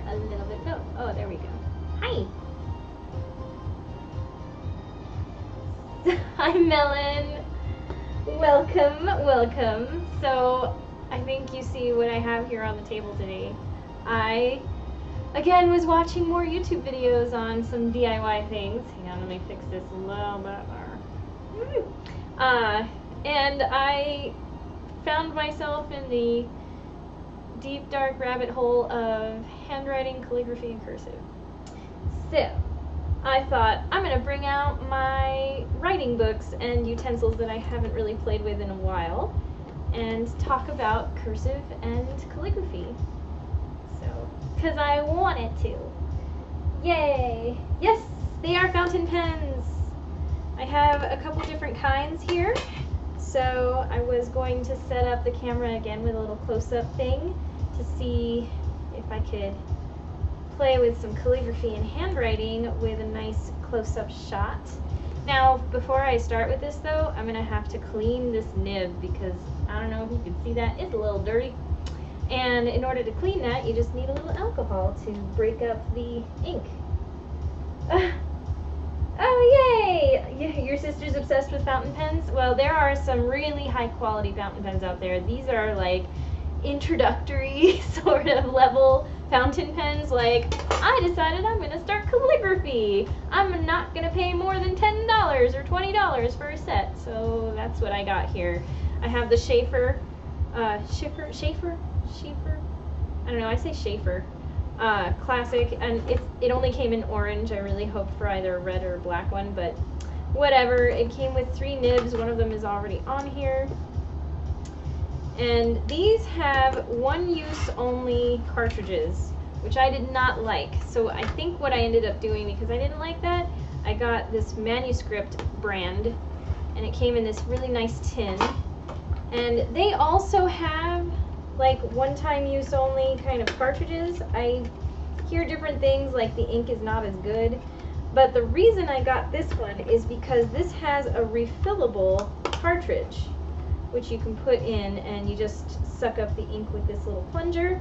a little bit. No, oh, there we go. Hi. Hi, Melon. Welcome, welcome. So, I think you see what I have here on the table today. I, again, was watching more YouTube videos on some DIY things. Hang on, let me fix this a little bit more. And I found myself in the deep, dark rabbit hole of handwriting, calligraphy, and cursive. So, I thought, I'm going to bring out my writing books and utensils that I haven't really played with in a while and talk about cursive and calligraphy. So, because I wanted to. Yay! Yes, they are fountain pens! I have a couple different kinds here. So, I was going to set up the camera again with a little close-up thing to see if I could play with some calligraphy and handwriting with a nice close-up shot. Now, before I start with this though, I'm gonna have to clean this nib because I don't know if you can see that, it's a little dirty. And in order to clean that, you just need a little alcohol to break up the ink. Oh, yay! Your sister's obsessed with fountain pens? Well, there are some really high quality fountain pens out there. These are like introductory sort of level fountain pens. Like, I decided I'm gonna start calligraphy. I'm not gonna pay more than $10 or $20 for a set. So that's what I got here. I have the Schaefer, Schaefer? I don't know, I say Schaefer. Classic, and it only came in orange. I really hoped for either a red or a black one, but whatever. It came with 3 nibs. One of them is already on here. And these have one-use only cartridges, which I did not like. So I think what I ended up doing, because I didn't like that, I got this manuscript brand, and it came in this really nice tin. And they also have like one-time use only kind of cartridges. I hear different things, like the ink is not as good. But the reason I got this one is because this has a refillable cartridge, which you can put in, and you just suck up the ink with this little plunger,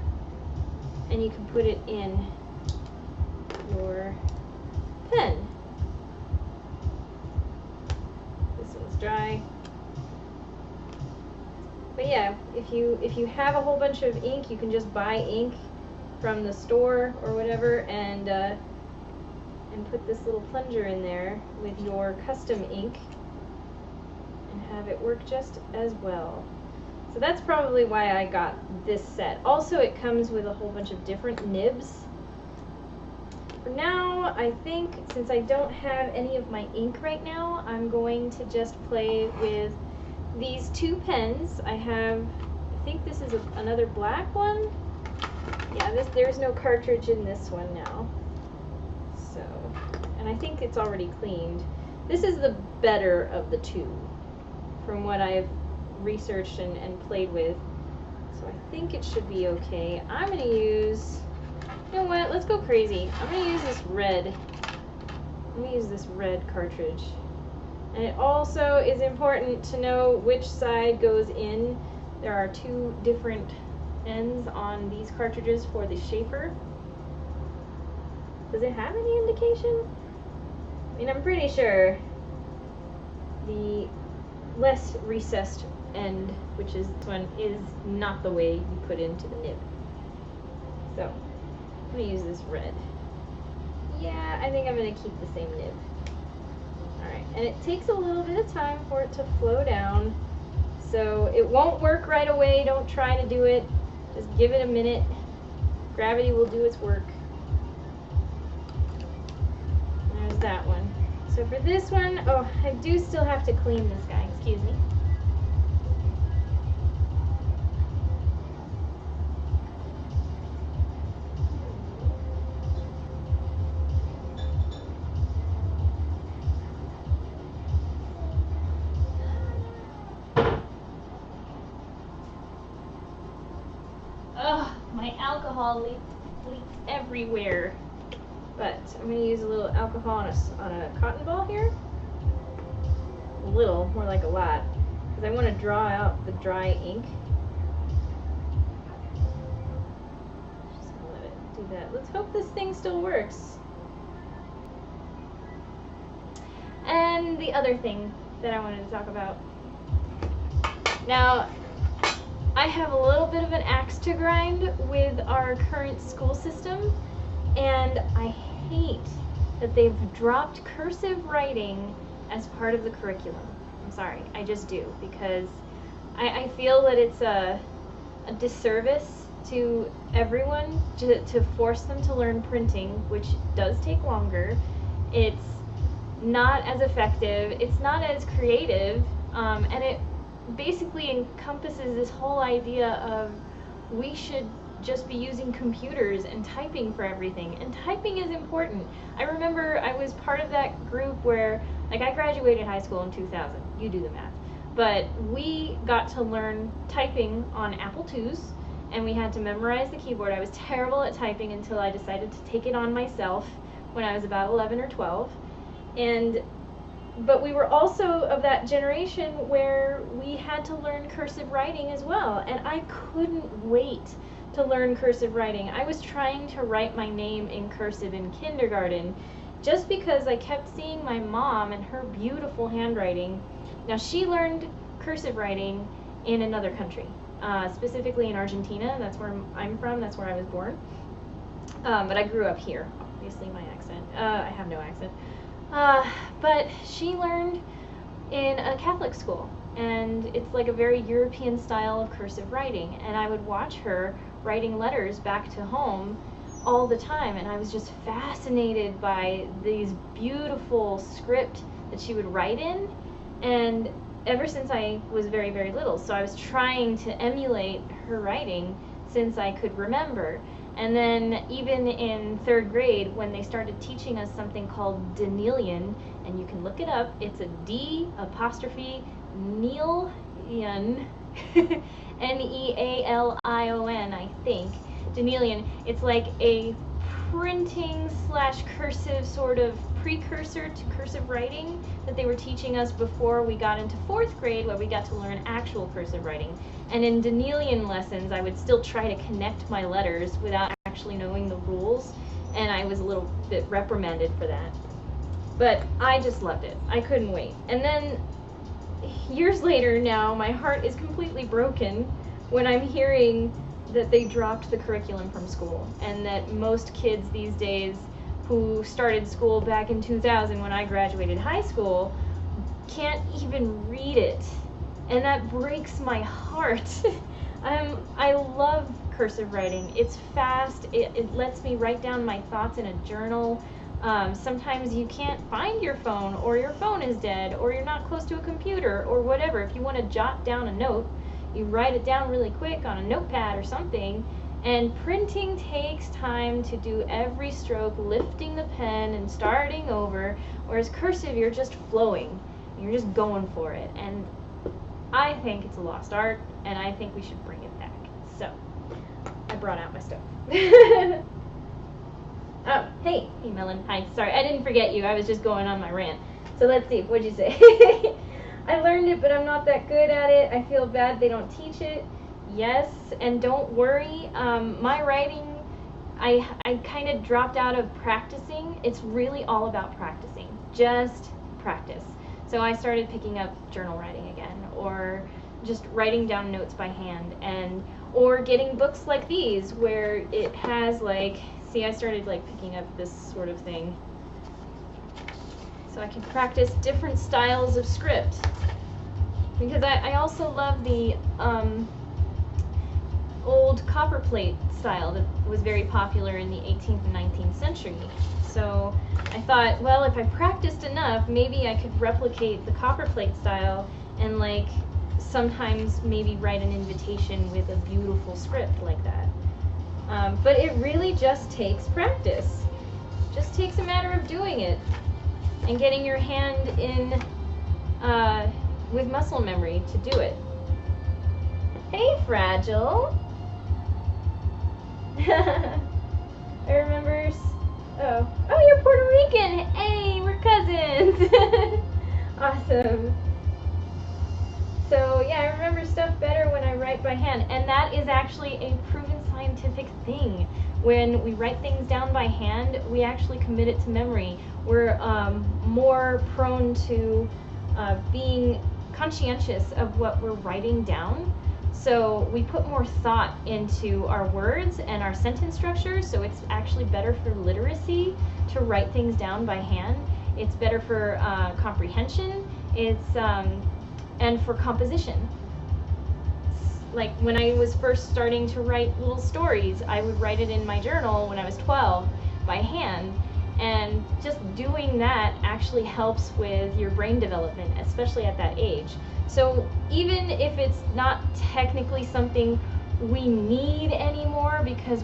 and you can put it in your pen. This one's dry. But yeah, if you have a whole bunch of ink, you can just buy ink from the store or whatever, and put this little plunger in there with your custom ink and have it work just as well. So that's probably why I got this set. Also, it comes with a whole bunch of different nibs. For now, I think since I don't have any of my ink right now, I'm going to just play with these 2 pens. I think this is another black one. Yeah, there's no cartridge in this one now. So, and I think it's already cleaned. This is the better of the 2 from what I've researched and played with. So I think it should be okay. I'm gonna use, you know what, let's go crazy. I'm gonna use this red. I'm gonna use this red cartridge. And it also is important to know which side goes in. There are 2 different ends on these cartridges for the Schaefer. Does it have any indication? I mean, I'm pretty sure the less recessed end, which is this one, is not the way you put into the nib. So, I'm gonna use this red. Yeah, I think I'm gonna keep the same nib. Alright, and it takes a little bit of time for it to flow down, so it won't work right away. Don't try to do it. Just give it a minute. Gravity will do its work. There's that one. So for this one, oh, I do still have to clean this guy. Excuse me. Oh, my alcohol leaks everywhere. But I'm going to use a little alcohol on a cotton ball here. A little, more like a lot, because I want to draw out the dry ink. Just going to let it do that. Let's hope this thing still works. And the other thing that I wanted to talk about. Now, I have a little bit of an axe to grind with our current school system, and I hate that they've dropped cursive writing as part of the curriculum. I'm sorry, I just do, because I feel that it's a disservice to everyone to force them to learn printing, which does take longer. It's not as effective, it's not as creative, and it basically encompasses this whole idea of we should just be using computers and typing for everything, and typing is important. I remember I was part of that group where, like, I graduated high school in 2000, you do the math, but we got to learn typing on Apple IIs, and we had to memorize the keyboard. I was terrible at typing until I decided to take it on myself when I was about 11 or 12, but we were also of that generation where we had to learn cursive writing as well, and I couldn't wait to learn cursive writing. I was trying to write my name in cursive in kindergarten just because I kept seeing my mom and her beautiful handwriting. Now, she learned cursive writing in another country, specifically in Argentina. That's where I'm from, that's where I was born. But I grew up here. Obviously my accent, I have no accent. But she learned in a Catholic school, and it's like a very European style of cursive writing, and I would watch her writing letters back to home all the time, and I was just fascinated by these beautiful script that she would write in, and ever since I was very, very little, so I was trying to emulate her writing since I could remember. And then even in 3rd grade, when they started teaching us something called Denilion, and you can look it up, it's a D''Nealion, Nealion, I think. Denilion. It's like a printing / cursive sort of precursor to cursive writing that they were teaching us before we got into 4th grade, where we got to learn actual cursive writing. And in Denilion lessons, I would still try to connect my letters without actually knowing the rules, and I was a little bit reprimanded for that. But I just loved it. I couldn't wait. And then years later now, my heart is completely broken when I'm hearing that they dropped the curriculum from school, and that most kids these days who started school back in 2000 when I graduated high school can't even read it. And that breaks my heart. I love cursive writing. It's fast. It lets me write down my thoughts in a journal. Sometimes you can't find your phone, or your phone is dead, or you're not close to a computer, or whatever. If you want to jot down a note, you write it down really quick on a notepad or something. And printing takes time to do every stroke, lifting the pen and starting over, whereas cursive, you're just flowing. You're just going for it. And I think it's a lost art, and I think we should bring it back. So, I brought out my stuff. Oh, hey Melon, hi, sorry, I didn't forget you, I was just going on my rant. So let's see, what'd you say? I learned it, but I'm not that good at it. I feel bad they don't teach it. Yes, and don't worry, my writing, I kind of dropped out of practicing. It's really all about practicing, just practice. So I started picking up journal writing again, or just writing down notes by hand, or getting books like these where it has like, see, I started like picking up this sort of thing so I can practice different styles of script, because I also love the old copperplate style that was very popular in the 18th and 19th century. So I thought, well, if I practiced enough, maybe I could replicate the copperplate style and like sometimes maybe write an invitation with a beautiful script like that. But it really just takes practice. Just takes a matter of doing it and getting your hand in with muscle memory to do it. Hey, Fragile. I remember. Oh, you're Puerto Rican. Hey, we're cousins. Awesome. So yeah, I remember stuff better when I write by hand, and that is actually a proven science. scientific thing. When we write things down by hand, we actually commit it to memory. We're more prone to being conscientious of what we're writing down. So we put more thought into our words and our sentence structure, so it's actually better for literacy to write things down by hand. It's better for comprehension, and for composition. Like when I was first starting to write little stories, I would write it in my journal when I was 12 by hand, and just doing that actually helps with your brain development, especially at that age. So even if it's not technically something we need anymore because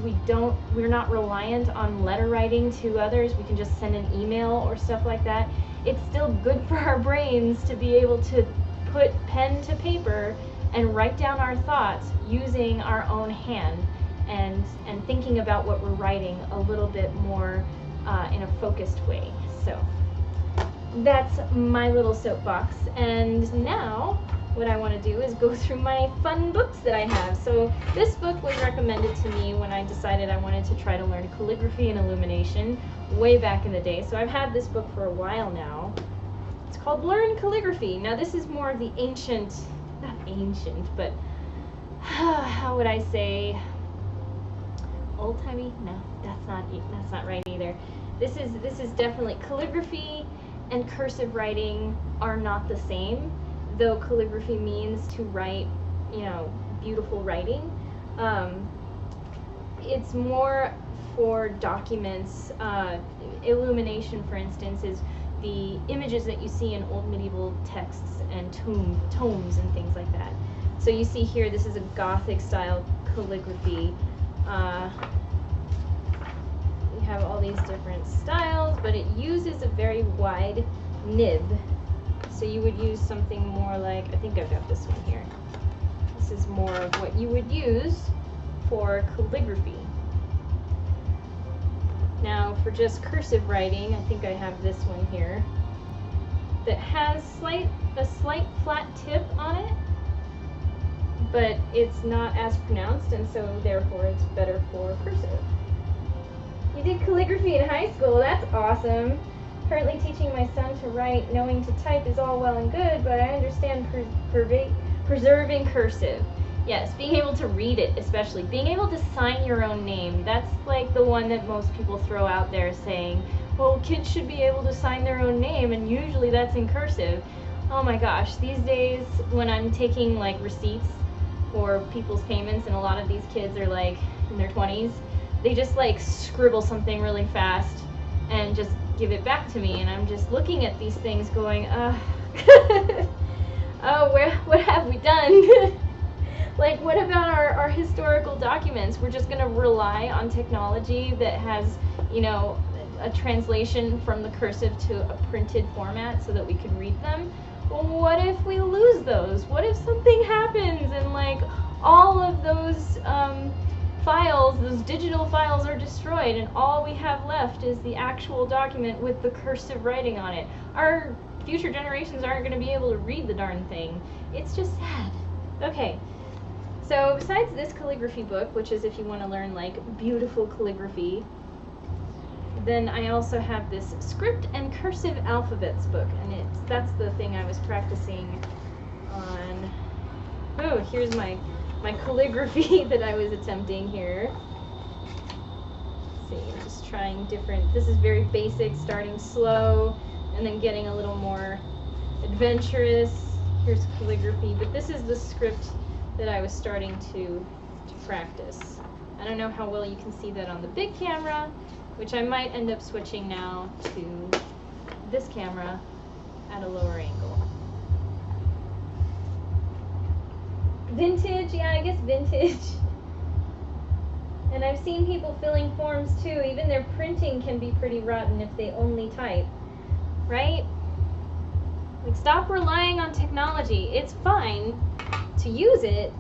we're not reliant on letter writing to others, we can just send an email or stuff like that, it's still good for our brains to be able to put pen to paper and write down our thoughts using our own hand, and thinking about what we're writing a little bit more in a focused way. So that's my little soapbox, and now what I want to do is go through my fun books that I have. So this book was recommended to me when I decided I wanted to try to learn calligraphy and illumination way back in the day. So I've had this book for a while now. It's called Learn Calligraphy. Now this is more of the ancient, not ancient, but how would I say, old-timey? No, that's not right either. This is definitely, calligraphy and cursive writing are not the same, though calligraphy means to write, beautiful writing. It's more for documents. Illumination, for instance, is the images that you see in old medieval texts and tomes and things like that. So you see here, this is a Gothic style calligraphy. You have all these different styles, but it uses a very wide nib. So you would use something more like, I think I've got this one here. This is more of what you would use for calligraphy. Now for just cursive writing, I think I have this one here that has a slight flat tip on it, but it's not as pronounced, and so therefore it's better for cursive. You did calligraphy in high school, that's awesome. Currently teaching my son to write. Knowing to type is all well and good, but I understand preserving cursive. Yes, being able to read it, especially. Being able to sign your own name. That's like the one that most people throw out there saying, well, kids should be able to sign their own name, and usually that's in cursive. Oh my gosh, these days when I'm taking like receipts for people's payments, and a lot of these kids are like in their 20s, they just like scribble something really fast and just give it back to me, and I'm just looking at these things going, oh, what have we done? Like, what about our historical documents? We're just going to rely on technology that has, a translation from the cursive to a printed format so that we can read them. Well, what if we lose those? What if something happens and like all of those files, those digital files, are destroyed, and all we have left is the actual document with the cursive writing on it? Our future generations aren't going to be able to read the darn thing. It's just sad. Okay. So besides this calligraphy book, which is if you want to learn like beautiful calligraphy, then I also have this script and cursive alphabets book, and that's the thing I was practicing on. Oh, here's my calligraphy that I was attempting here. Let's see, I'm just trying different. This is very basic, starting slow and then getting a little more adventurous. Here's calligraphy, but this is the script that I was starting to practice. I don't know how well you can see that on the big camera, which I might end up switching now to this camera at a lower angle. Vintage, yeah, I guess vintage. And I've seen people filling forms too. Even their printing can be pretty rotten if they only type, right? Like, stop relying on technology. It's fine to use it,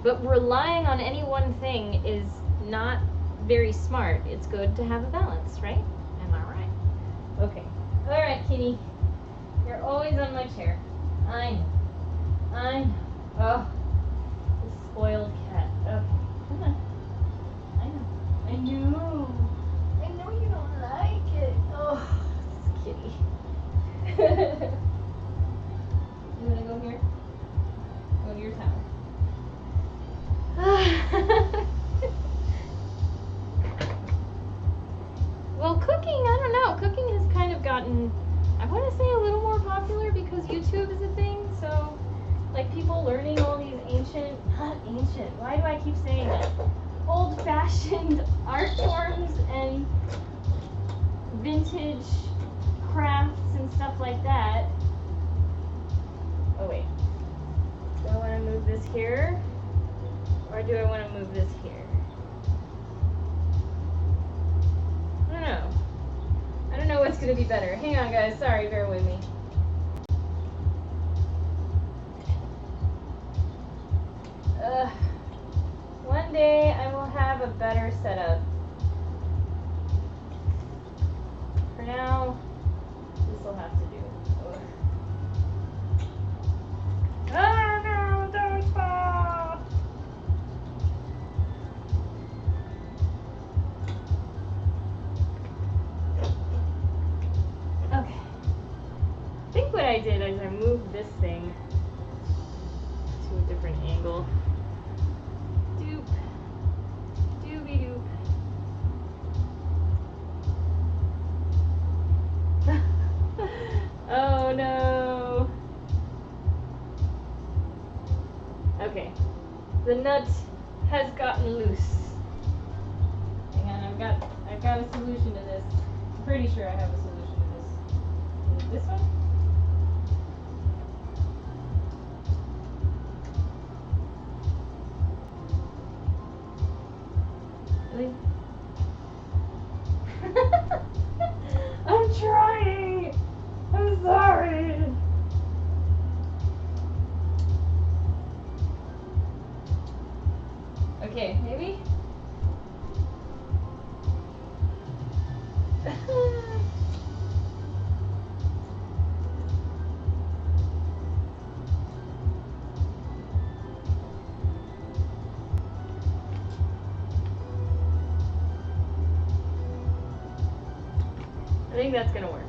but relying on any one thing is not very smart. It's good to have a balance, right? Am I right? Okay. All right, kitty. You're always on my chair. I know. Oh, the spoiled cat. Okay. Come on. gotten, I want to say, a little more popular because YouTube is a thing. So, like, people learning all these not ancient, why do I keep saying that? Old-fashioned art forms and vintage crafts and stuff like that. Oh wait, do I want to move this here, or do I want to move this here? I don't know what's going to be better. Hang on guys, sorry, bear with me. One day I will have a better setup. For now, this will have to do. Ugh. Oh no, don't fall! Okay. I think what I did is I moved this thing to a different angle. Doop. Doobie doop. Oh no. Okay. The nut has gotten loose. Hang on, I've got a solution to this. I'm pretty sure I have a solution to this. Is it this one? Really? I'm trying! I'm sorry! Okay, maybe? I think that's gonna work.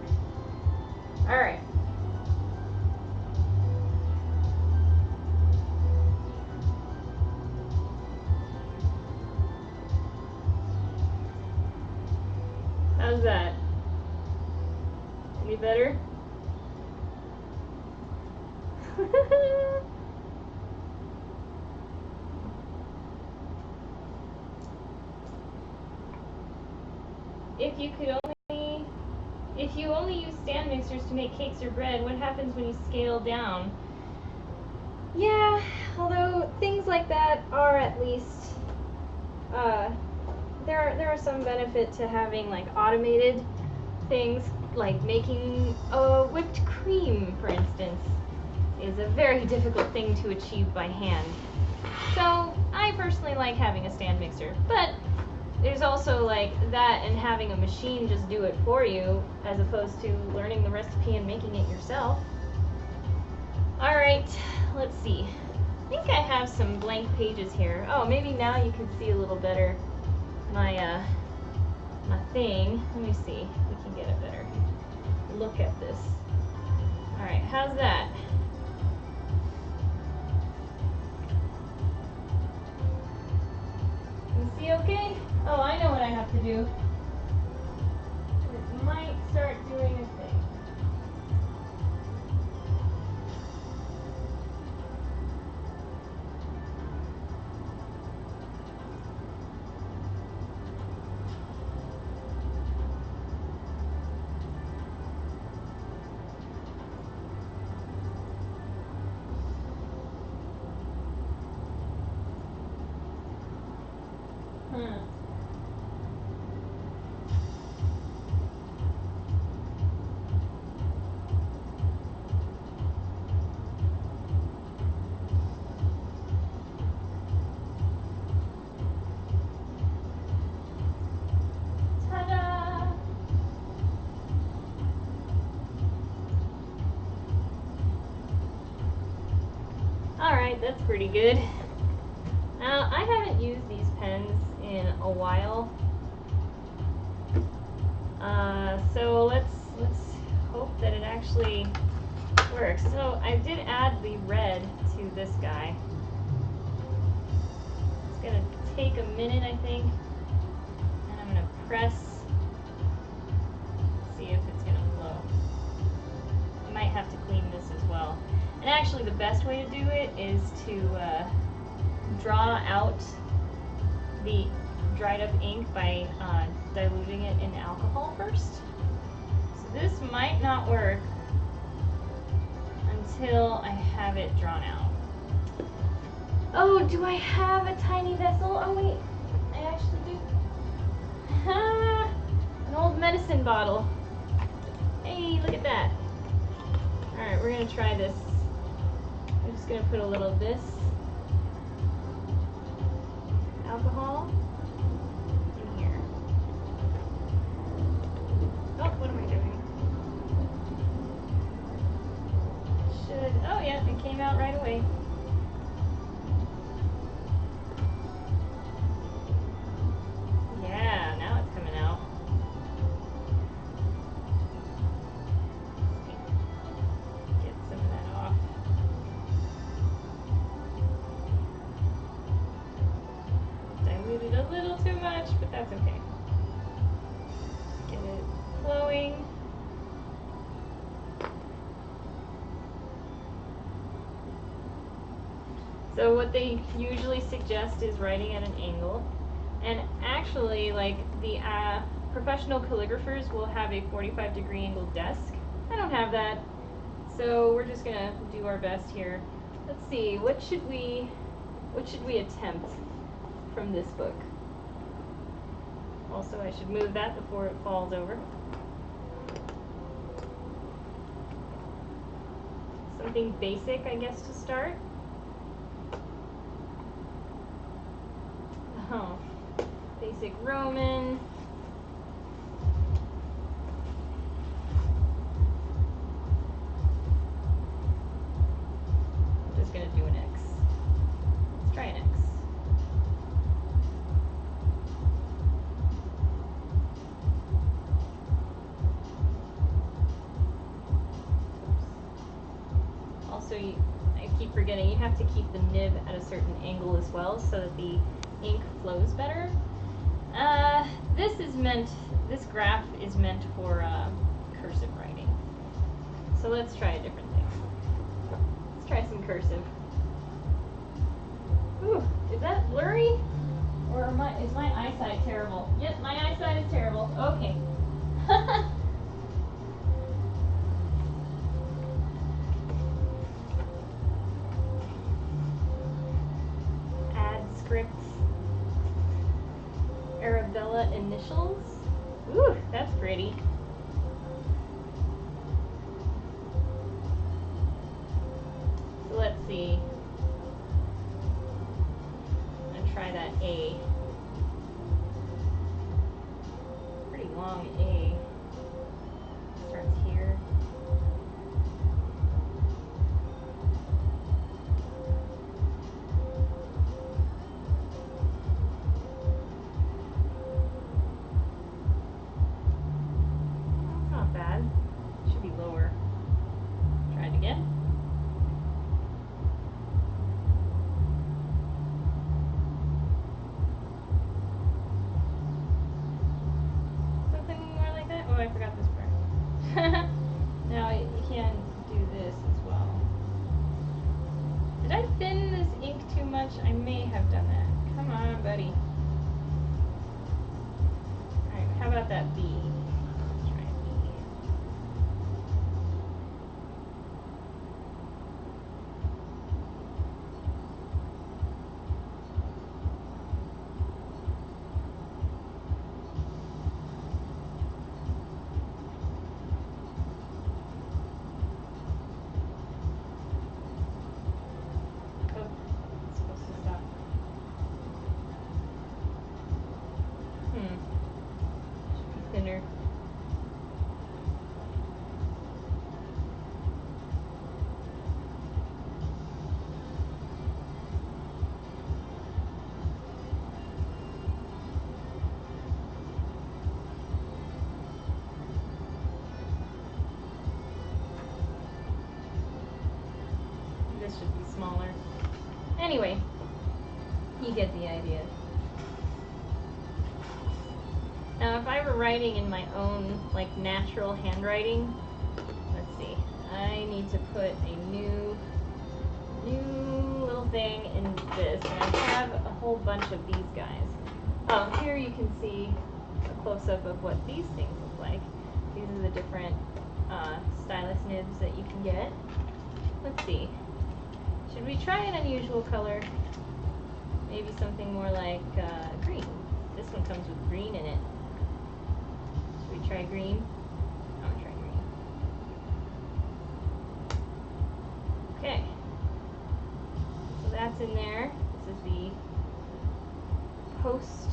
Alright. How's that? Any better? If you only use stand mixers to make cakes or bread, what happens when you scale down? Yeah, although things like that are at least, there are some benefit to having like automated things, like making a whipped cream, for instance, is a very difficult thing to achieve by hand. So I personally like having a stand mixer, but there's also like that and having a machine just do it for you as opposed to learning the recipe and making it yourself. Alright, let's see. I think I have some blank pages here. Oh, maybe now you can see a little better my my thing. Let me see if we can get a better look at this. Alright, how's that? You see okay? Oh, I know what I have to do. It might start doing a thing. Alright, that's pretty good. Now, I haven't used these pens in a while. So let's hope that it actually works. So I did add the red to this guy. It's gonna take a minute, I think. And I'm gonna press, see if it's gonna flow. And actually the best way to do it is to draw out the dried up ink by diluting it in alcohol first. So this might not work until I have it drawn out. Oh, do I have a tiny vessel? Oh wait, I actually do. An old medicine bottle. Hey, look at that. Alright, we're gonna try this. I'm just gonna put a little of this alcohol in here. Oh, what am I doing? Oh yeah, it came out right away. Yeah, now it's coming out. Get some of that off. Diluted a little too much, but that's okay. Get it flowing. So what they usually suggest is writing at an angle. And actually, like, the professional calligraphers will have a 45-degree angle desk. I don't have that, so we're just gonna do our best here. Let's see, what should we attempt from this book? Also, I should move that before it falls over. Something basic, I guess, to start. Oh, basic Roman. I'm just gonna do an X. Let's try an X. Also, I keep forgetting, you have to keep the nib at a certain angle as well so that the ink flows better. This graph is meant for cursive writing. So let's try a different thing. Let's try some cursive. Ooh, is that blurry? Or is my eyesight terrible? Yep, my eyesight is terrible. Okay. Add script. Arabella initials. Ooh, that's pretty. So let's see. I'm gonna try that A. Pretty long A. Starts here. Lower. Try it again. Something more like that? Oh, I forgot this part. Now you can do this as well. Did I thin this ink too much? I may have done that. Come on, buddy. Alright, how about that B? Thinner. This should be smaller. Anyway, you get the idea. Now, if I were writing in my own, like, natural handwriting, let's see, I need to put a new new little thing in this, and I have a whole bunch of these guys. Here you can see a close-up of what these things look like. These are the different stylus nibs that you can get. Let's see. Should we try an unusual color? Maybe something more like green. This one comes with green in it. Should we try green? I'm gonna try green. Okay. So that's in there. This is the post.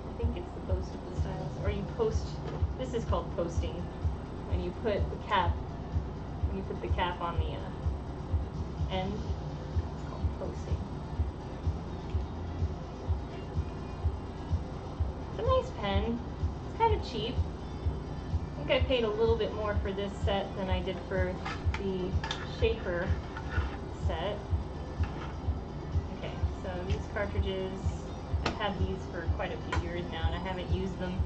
I think it's the post of the stylus. Or you post, this is called posting. When you put the cap, on the end, it's called posting. It's a nice pen. It's kind of cheap. I think I paid a little bit more for this set than I did for the Shaper set. Okay, so these cartridges, I've had these for quite a few years now and I haven't used them.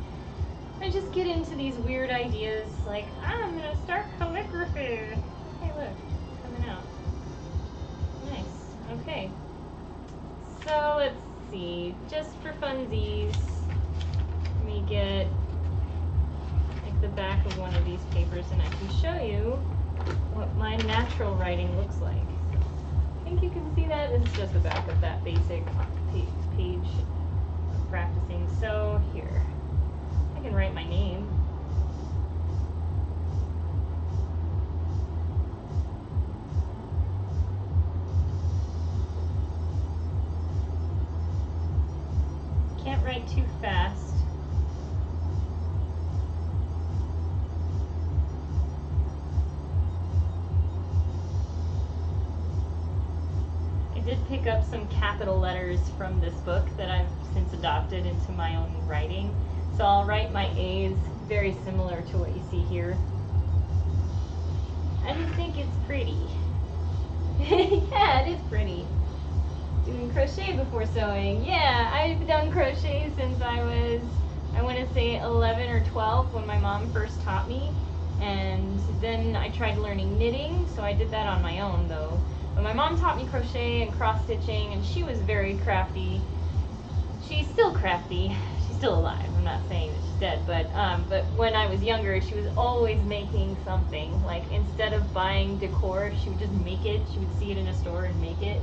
I just get into these weird ideas like, I'm gonna start calligraphy. Hey look, it's coming out. Nice, okay. So let's see, just for funsies, let me get like the back of one of these papers and I can show you what my natural writing looks like. I think you can see that. This is just the back of that basic page of practicing. So here, I can write my name. Can't write too fast. I did pick up some capital letters from this book that I've since adopted into my own writing. So I'll write my A's very similar to what you see here. I just think it's pretty. Yeah, it is pretty. Doing crochet before sewing. Yeah, I've done crochet since I was, I want to say 11 or 12 when my mom first taught me. And then I tried learning knitting, so I did that on my own though. But my mom taught me crochet and cross stitching and she was very crafty. She's still crafty. She's still alive. I'm not saying that she's dead, but when I was younger, she was always making something. Like instead of buying decor, she would just make it. She would see it in a store and make it.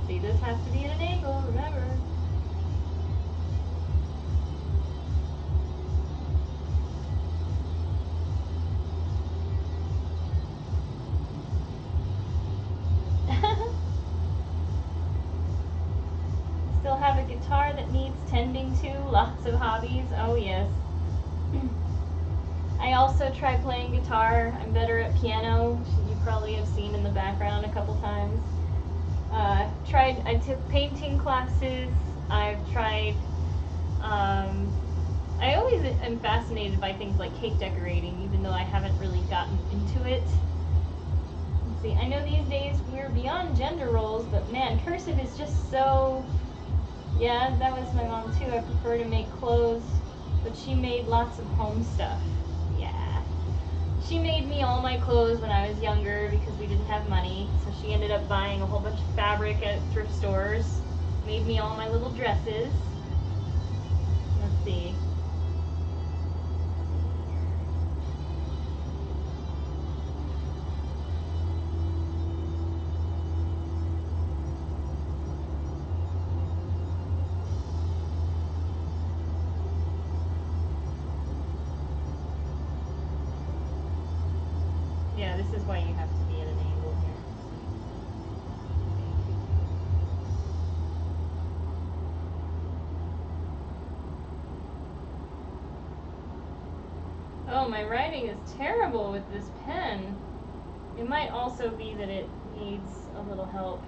See, this has to be at an angle, remember. Still have a guitar that needs tending to, lots of hobbies, oh yes. I also try playing guitar. I'm better at piano, you probably have seen in the background a couple times. I took painting classes. I've tried, I always am fascinated by things like cake decorating, even though I haven't really gotten into it. Let's see, I know these days we're beyond gender roles, but man, cursive is just so, yeah, that was my mom too. I prefer to make clothes, but she made lots of home stuff. Yeah. She made me all my clothes when I was younger because we didn't have money, so she ended up buying a whole bunch of fabric at thrift stores, made me all my little dresses. Let's see. Yeah, this is why you have to be at an angle here. Oh, my writing is terrible with this pen. It might also be that it needs a little help.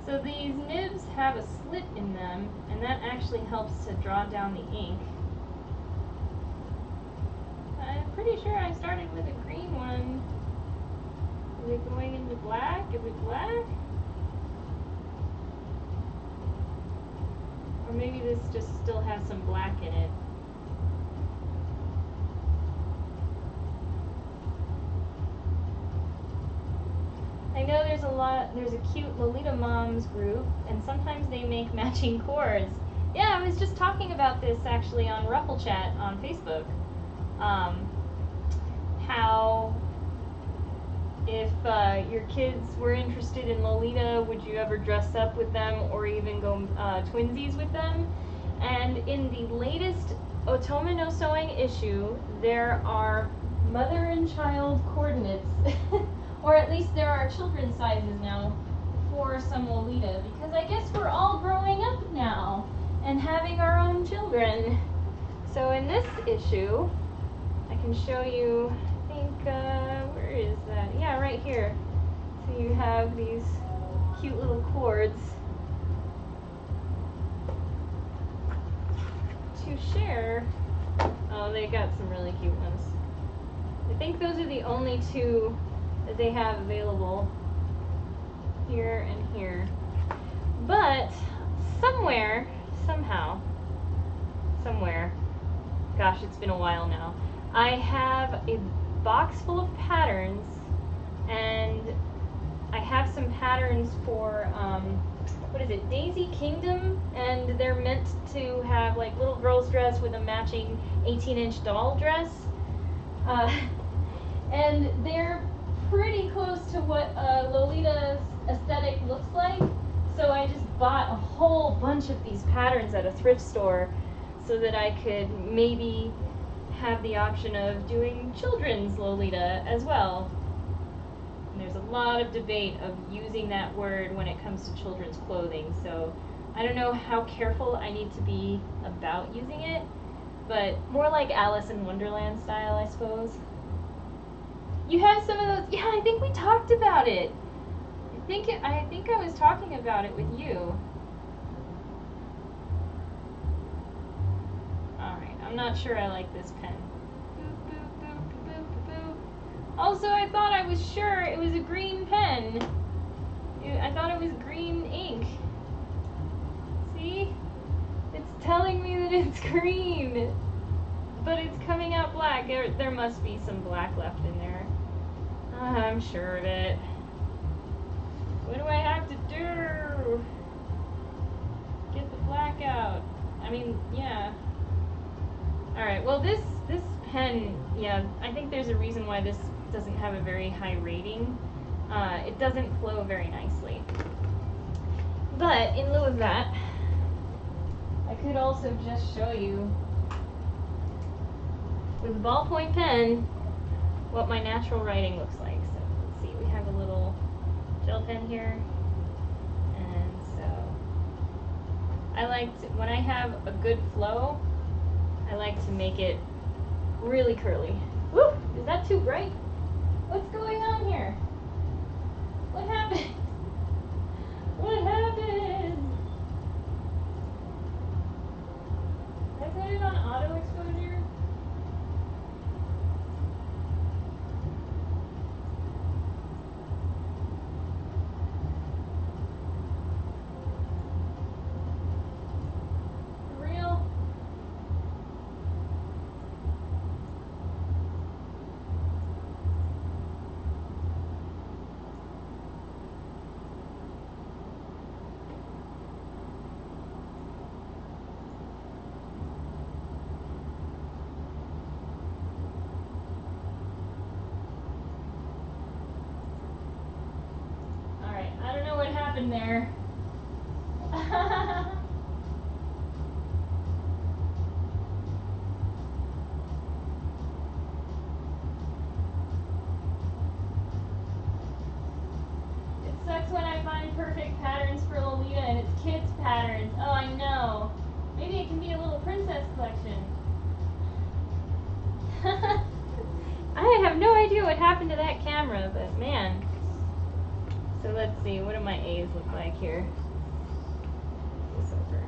So these nibs have a slit in them, and that actually helps to draw down the ink. I'm pretty sure I started with a green one. Is it going into black? Is it black? Or maybe this just still has some black in it. I know there's a cute Lolita Moms group, and sometimes they make matching cords. Yeah, I was just talking about this actually on Ruffle Chat on Facebook. How if your kids were interested in Lolita, would you ever dress up with them or even go twinsies with them? And in the latest Otome no Sewing issue, there are mother and child coordinates, or at least there are children's sizes now for some Lolita, because I guess we're all growing up now and having our own children. So in this issue, I can show you, I think, where is that? Yeah, right here. So you have these cute little cords to share. Oh, they got some really cute ones. I think those are the only two that they have available, here and here. But somewhere, somehow, somewhere, gosh, it's been a while now, I have a box full of patterns, and I have some patterns for, what is it, Daisy Kingdom, and they're meant to have like little girl's dress with a matching 18-inch doll dress, and they're pretty close to what Lolita's aesthetic looks like, so I just bought a whole bunch of these patterns at a thrift store so that I could maybe have the option of doing children's Lolita as well. And there's a lot of debate of using that word when it comes to children's clothing, so I don't know how careful I need to be about using it, but more like Alice in Wonderland style, I suppose. You have some of those? Yeah, I think we talked about it. I think I was talking about it with you. Alright, I'm not sure I like this pen. Boop, boop, boop, boop, boop, boop. Also, I thought I was sure it was a green pen. I thought it was green ink. See? It's telling me that it's green, but it's coming out black. There must be some black left in there. I'm sure of it. What do I have to do? Get the black out. I mean, yeah. Alright, well this pen, yeah, I think there's a reason why this doesn't have a very high rating. It doesn't flow very nicely. But in lieu of that, I could also just show you with a ballpoint pen what my natural writing looks like. So let's see, we have a little gel pen here, and so I like to, when I have a good flow, I like to make it really curly. Woo! Is that too bright? What's going on here? What happened? What happened? Did I put it on auto exposure? I don't know what happened there. It sucks when I find perfect patterns for Lolita and it's kids' patterns. Oh, I know. Maybe it can be a little princess collection. I have no idea what happened to that camera, but man. So let's see, what do my A's look like here? This over.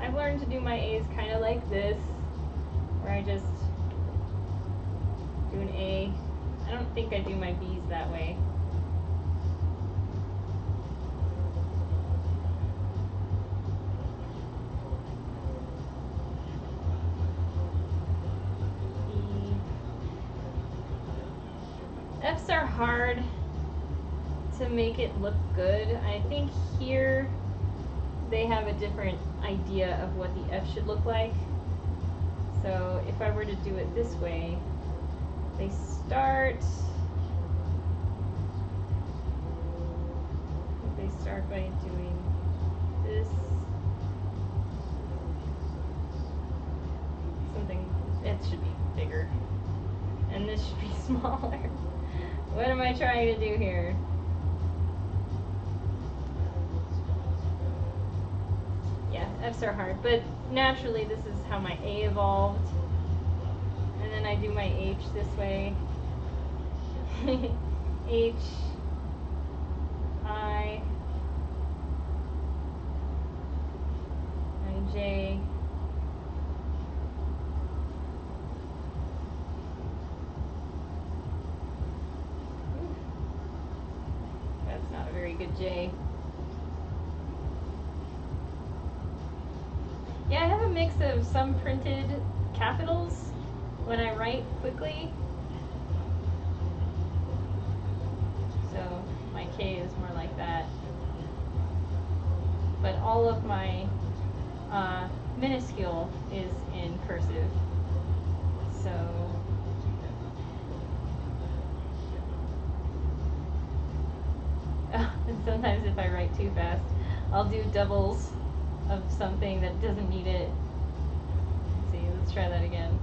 I've learned to do my A's kind of like this, where I just do an A. I don't think I do my B's that way. F's are hard to make it look good. I think here they have a different idea of what the F should look like. So if I were to do it this way, they start by doing this. Something, it should be bigger. And this should be smaller. What am I trying to do here? Yeah, F's are hard, but naturally this is how my A evolved. And then I do my H this way. H, I, and J. That's not a very good J. Yeah, I have a mix of some printed capitals when I write quickly. So my K is more like that. But all of my minuscule is in cursive. So and sometimes if I write too fast, I'll do doubles of something that doesn't need it. Let's see, let's try that again.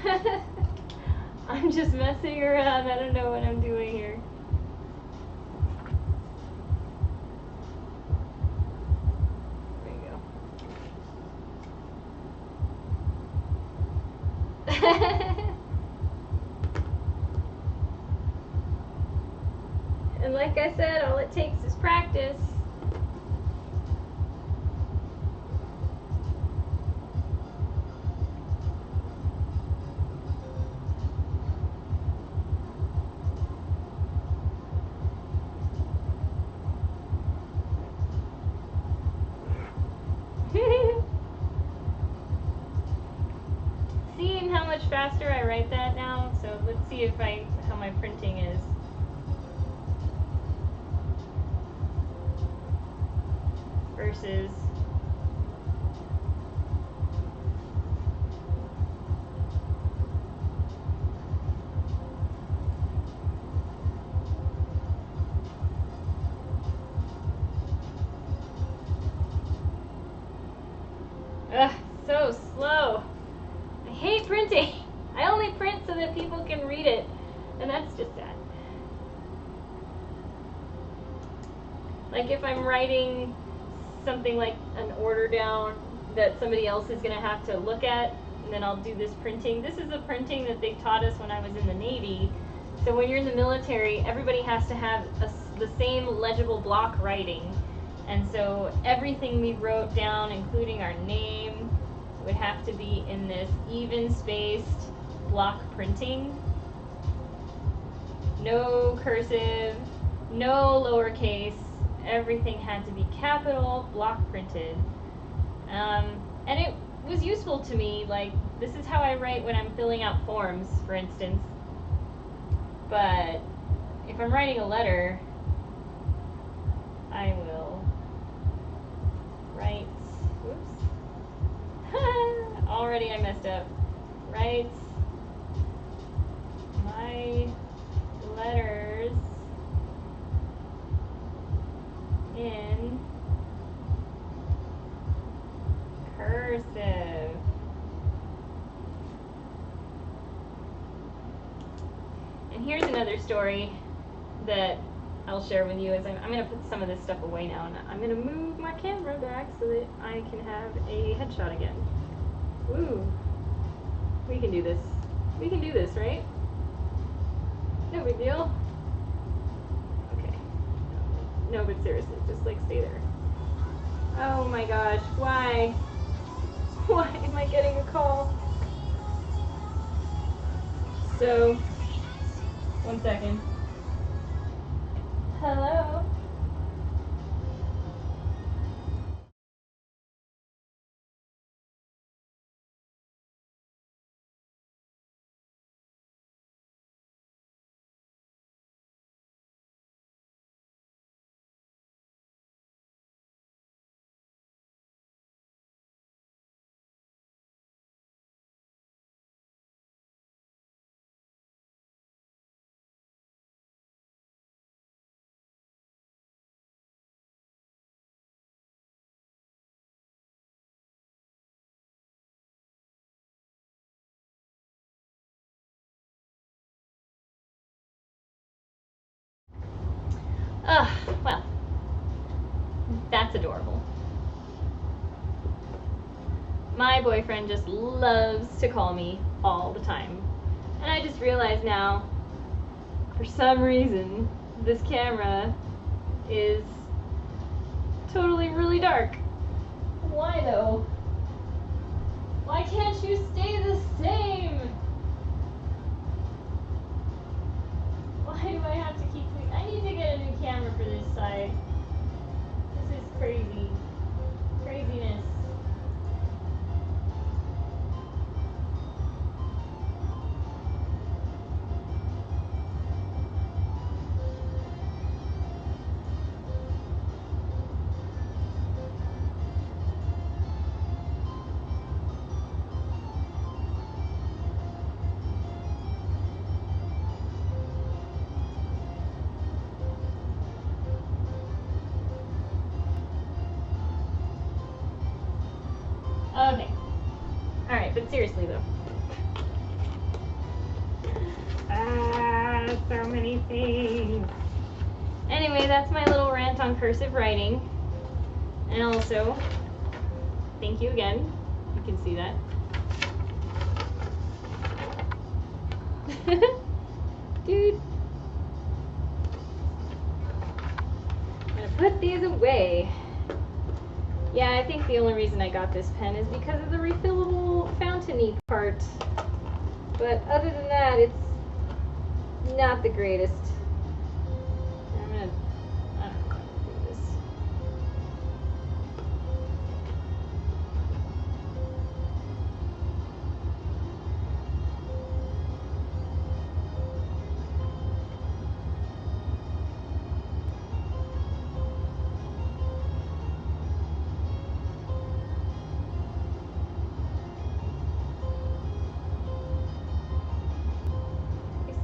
I'm just messing around. I don't know what I'm doing here. There you go. And like I said, all it takes is practice. Seeing how much faster I write that now, so let's see how my printing is. Versus ugh, so slow. I hate printing. I only print so that people can read it, and that's just sad. Like if I'm writing something like an order down that somebody else is going to have to look at, and then I'll do this printing. This is the printing that they taught us when I was in the Navy. So when you're in the military, everybody has to have the same legible block writing. And so everything we wrote down, including our name, would have to be in this even-spaced block printing. No cursive, no lowercase. Everything had to be capital, block printed. And it was useful to me. Like, this is how I write when I'm filling out forms, for instance. But if I'm writing a letter, I will write, whoops. Already I messed up. Write my letters in cursive. And here's another story that I'll share with you as I'm going to put some of this stuff away now, and I'm going to move my camera back so that I can have a headshot again. Woo! We can do this. We can do this, right? No big deal. Okay. No, but seriously, just like stay there. Oh my gosh, why? Why am I getting a call? So, 1 second. Hello? Well, that's adorable. My boyfriend just loves to call me all the time. And I just realized now, for some reason, this camera is totally really dark. Why though? Why can't you stay the same? Why do I have to keep... I need to get a new camera for this side. This is crazy. Craziness. Okay. Alright, but seriously though. anyway, that's my little rant on cursive writing. And also, thank you again. You can see that. Dude. I'm gonna put these away. Yeah, I think the only reason I got this pen is because of the refillable fountainy part. But other than that, it's not the greatest. I don't know how to do this.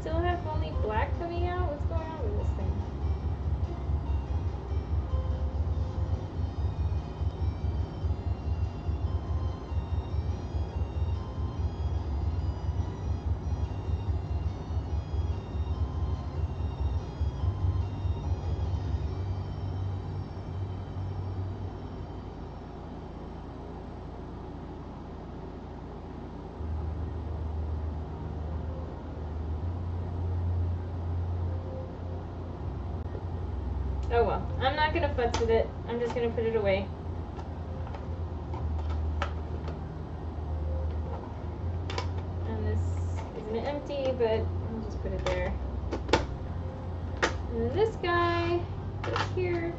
Still have only black coming out? What's going on with this thing? Oh well, I'm not gonna futz with it. I'm just gonna put it away. And this isn't empty, but I'll just put it there. And then this guy goes here.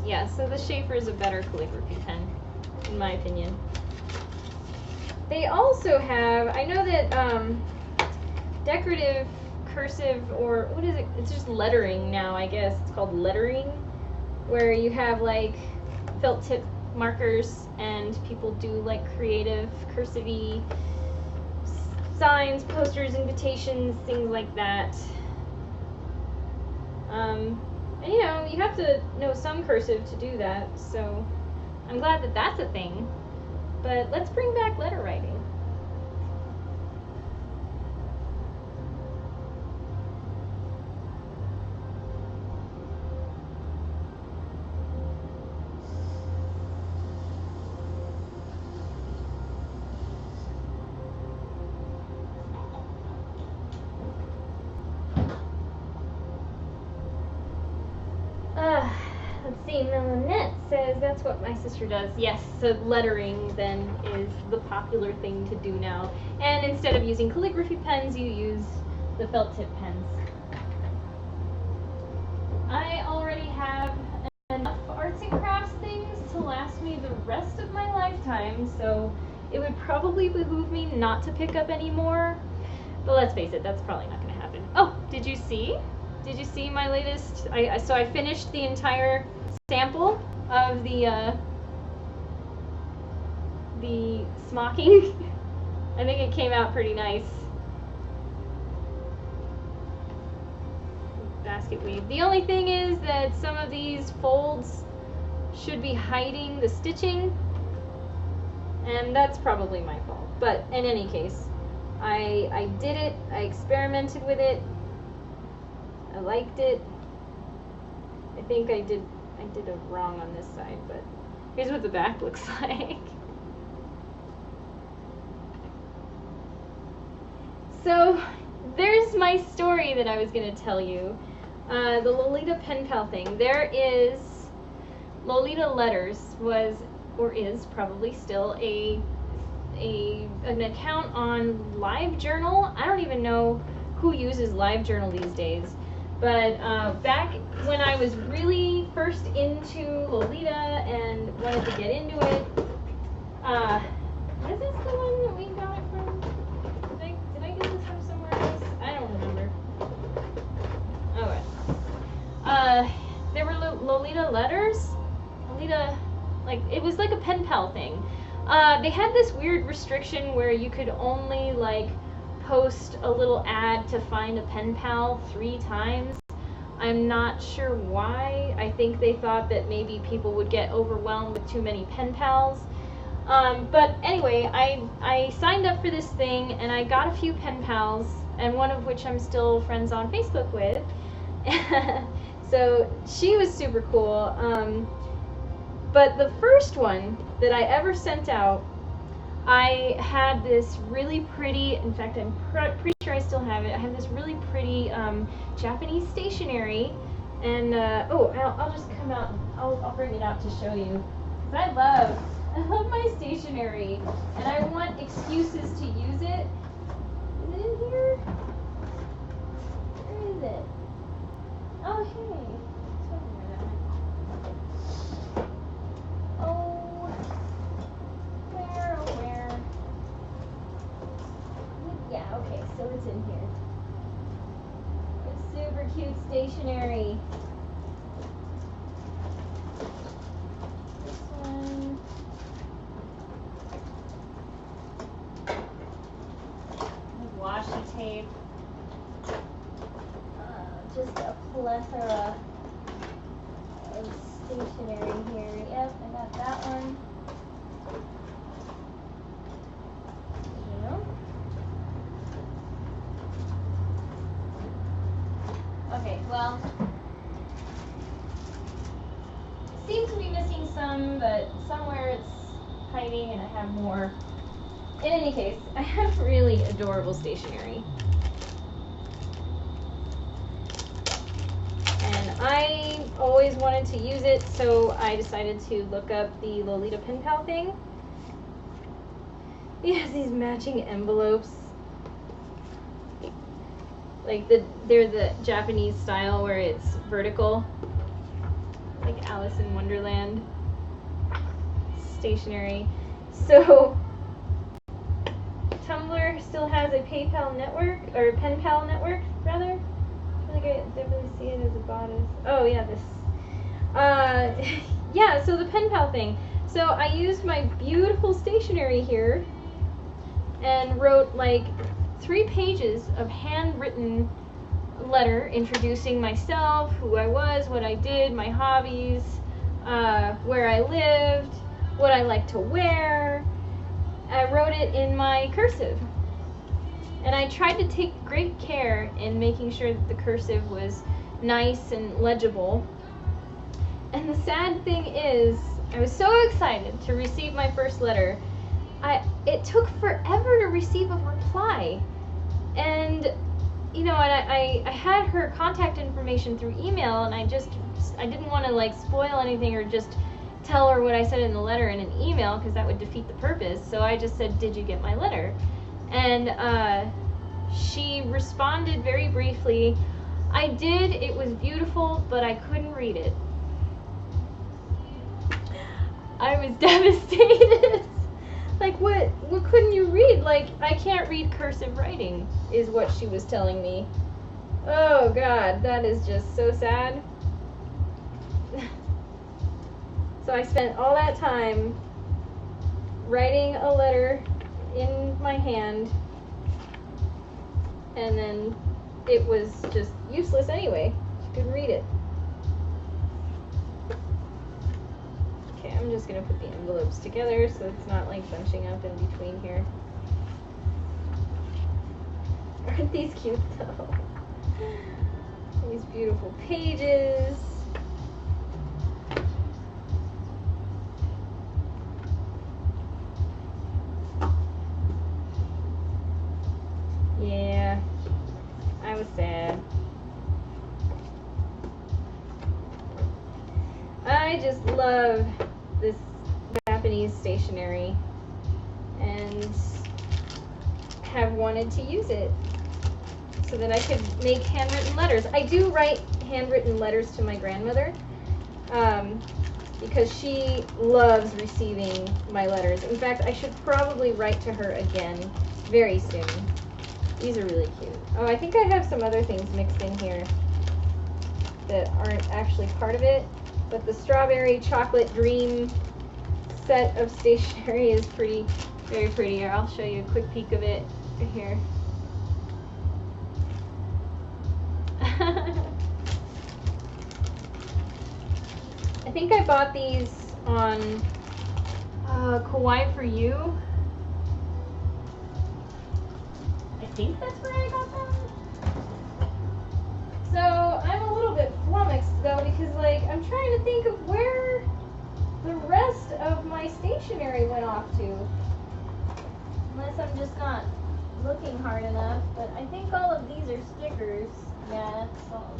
Yeah, so the Schaefer is a better calligraphy pen, in my opinion. They also have, I know that decorative cursive, or what is it? It's just lettering now, I guess. It's called lettering, where you have like felt tip markers and people do like creative cursive-y signs, posters, invitations, things like that. And you know, you have to know some cursive to do that, so I'm glad that that's a thing. But let's bring back letter writing. Let's see, Melanette says that's what my sister does. Yes, so lettering then is the popular thing to do now. And instead of using calligraphy pens, you use the felt tip pens. I already have enough arts and crafts things to last me the rest of my lifetime, so it would probably behoove me not to pick up any more. But let's face it, that's probably not going to happen. Oh, did you see? Did you see my latest? So I finished the entire sample of the smocking. I think it came out pretty nice. Basket weave. The only thing is that some of these folds should be hiding the stitching, and that's probably my fault. But in any case, I did it. I experimented with it. I liked it. I think I did it wrong on this side, but here's what the back looks like. So there's my story that I was going to tell you. The Lolita pen pal thing. There is Lolita Letters was, or is probably still an account on LiveJournal. I don't even know who uses LiveJournal these days. But back when I was really first into Lolita and wanted to get into it, is this the one that we got it from? Did I get this from somewhere else? I don't remember. Okay. There were Lolita Letters. Lolita, like, it was like a pen pal thing. They had this weird restriction where you could only, like, post a little ad to find a pen pal 3 times. I'm not sure why. I think they thought that maybe people would get overwhelmed with too many pen pals. But anyway, I signed up for this thing and I got a few pen pals, and one of which I'm still friends on Facebook with. So she was super cool. But the first one that I ever sent out, I had this really pretty, in fact I'm pretty sure I still have it, I have this really pretty Japanese stationery, and I'll just come out, I'll bring it out to show you, because I love my stationery, and I want excuses to use it. Is it in here? Where is it? Oh, hey. It's over there. Oh, where? Yeah, okay, so it's in here. It's super cute stationery. This one. Washi tape. Just a plethora of stationery here. Yep, I got that one. Okay, well, seems to be missing some, but somewhere it's hiding and I have more. In any case, I have really adorable stationery. And I always wanted to use it, so I decided to look up the Lolita pen pal thing. It has these matching envelopes. Like they're the Japanese style where it's vertical, like Alice in Wonderland stationery. So Tumblr still has a PayPal network, or pen pal network rather. I feel like I definitely see it as a bodice. Oh yeah, this. Yeah, so the pen pal thing. So I used my beautiful stationery here and wrote like 3 pages of handwritten letter introducing myself, who I was, what I did, my hobbies, where I lived, what I like to wear. I wrote it in my cursive. And I tried to take great care in making sure that the cursive was nice and legible. And the sad thing is, I was so excited to receive my first letter. It took forever to receive a reply. And, you know, and I had her contact information through email, and I didn't want to like spoil anything or just tell her what I said in the letter in an email, because that would defeat the purpose. So I just said, "Did you get my letter?" And she responded very briefly, "I did, it was beautiful, but I couldn't read it." I was devastated. Like, what couldn't you read? Like, I can't read cursive writing, is what she was telling me. Oh God, that is just so sad. So I spent all that time writing a letter in my hand, and then it was just useless anyway. She couldn't read it. Okay, I'm just gonna put the envelopes together so it's not like bunching up in between here. Aren't these cute though? These beautiful pages. Yeah, I was sad. I just love this Japanese stationery and have wanted to use it so that I could make handwritten letters. I do write handwritten letters to my grandmother because she loves receiving my letters. In fact, I should probably write to her again very soon. These are really cute. Oh, I think I have some other things mixed in here that aren't actually part of it. But the strawberry chocolate dream set of stationery is pretty, very pretty. Here, I'll show you a quick peek of it right here. I think I bought these on kawaii for you. I think that's where I got them. So I'm a little bit flummoxed though, because like I'm trying to think of where the rest of my stationery went off to. Unless I'm just not looking hard enough, but I think all of these are stickers. Yeah,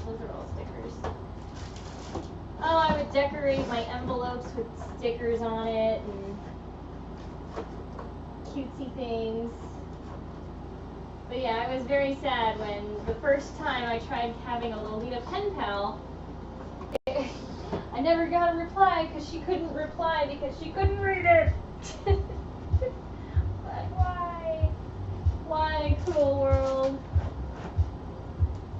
those are all stickers. Oh, I would decorate my envelopes with stickers on it and cutesy things. But yeah, I was very sad when the first time I tried having a Lolita pen pal, I never got a reply because she couldn't reply because she couldn't read it. But why? Why, cruel world?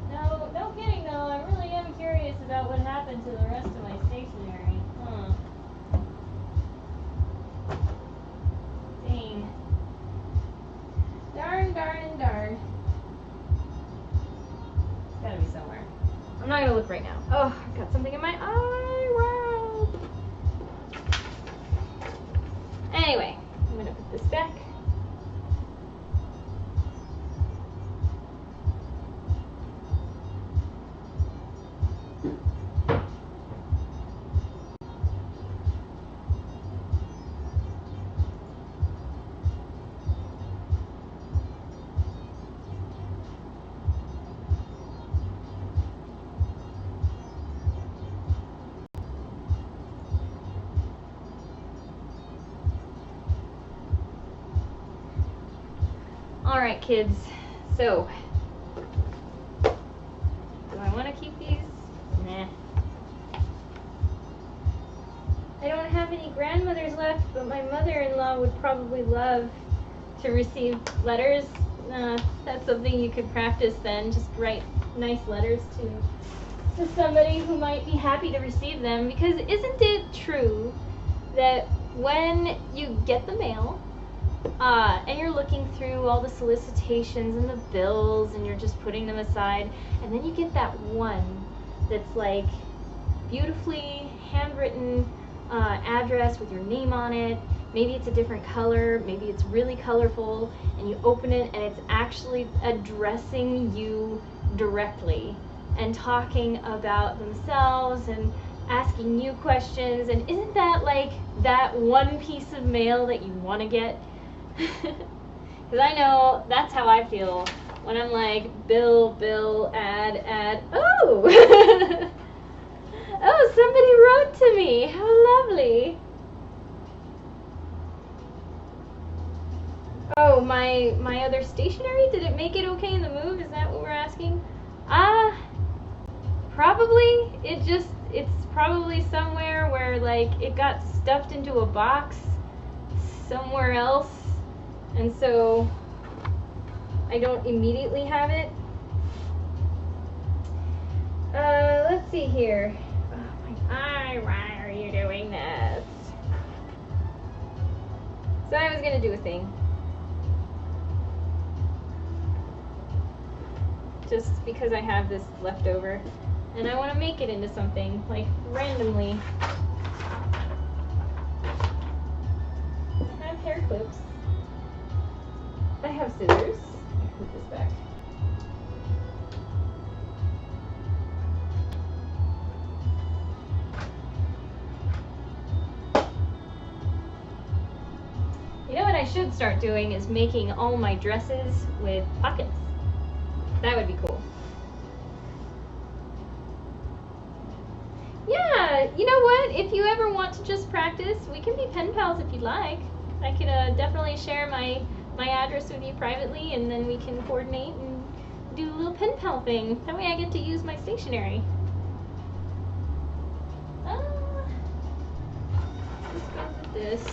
No, no kidding though, I really am curious about what happened to the rest of my stationery. Huh. Dang. Darn, darn, and darn. It's gotta be somewhere. I'm not gonna look right now. Oh, I've got something in my eye. Wow. Anyway, I'm gonna put this back. Alright kids, so, do I want to keep these? Nah. I don't have any grandmothers left, but my mother-in-law would probably love to receive letters. That's something you could practice then, just write nice letters to somebody who might be happy to receive them, because isn't it true that when you get the mail, and you're looking through all the solicitations and the bills and you're just putting them aside, and then you get that one that's like beautifully handwritten address with your name on it. Maybe it's a different color, maybe it's really colorful, and you open it and it's actually addressing you directly and talking about themselves and asking you questions. And isn't that like that one piece of mail that you want to get? Because I know that's how I feel when I'm like, bill, add. Oh! Oh, somebody wrote to me. How lovely. Oh, my other stationery? Did it make it okay in the move? Is that what we're asking? Probably. It's probably somewhere where like it got stuffed into a box somewhere else. And so I don't immediately have it. Let's see here. Oh my eye, why are you doing this? So I was gonna do a thing. Just because I have this left over. And I want to make it into something, like, randomly. I have hair clips. I have scissors. I can put this back. You know what I should start doing is making all my dresses with pockets. That would be cool. Yeah, you know what? If you ever want to just practice, we can be pen pals if you'd like. I could definitely share my address with you privately, and then we can coordinate and do a little pen pal thing. That way I get to use my stationery. This goes with this.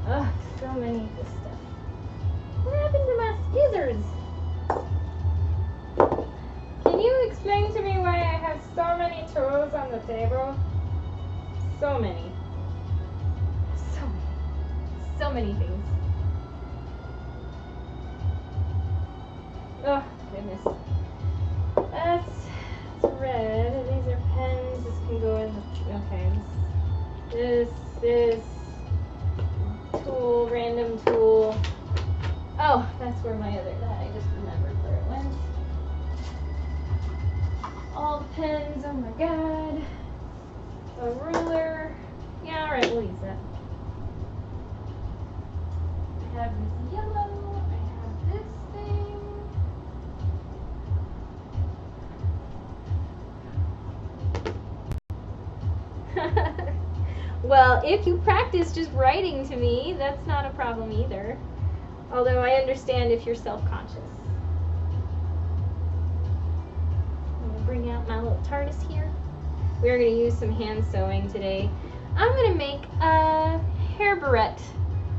Ugh, so many of this stuff. What happened to my scissors? Can you explain to me why I have so many tools on the table? So many. So many things. Oh, goodness. That's red. These are pens. This can go in the... Okay. This is tool, random tool. Oh, that's where my other, I just remembered where it went. All the pens, oh my god. A ruler. Yeah, alright, we'll use that. I have this yellow, I have this thing. Well, if you practice just writing to me, that's not a problem either. Although I understand if you're self-conscious. I'm going to bring out my little TARDIS here. We're going to use some hand sewing today. I'm going to make a hair barrette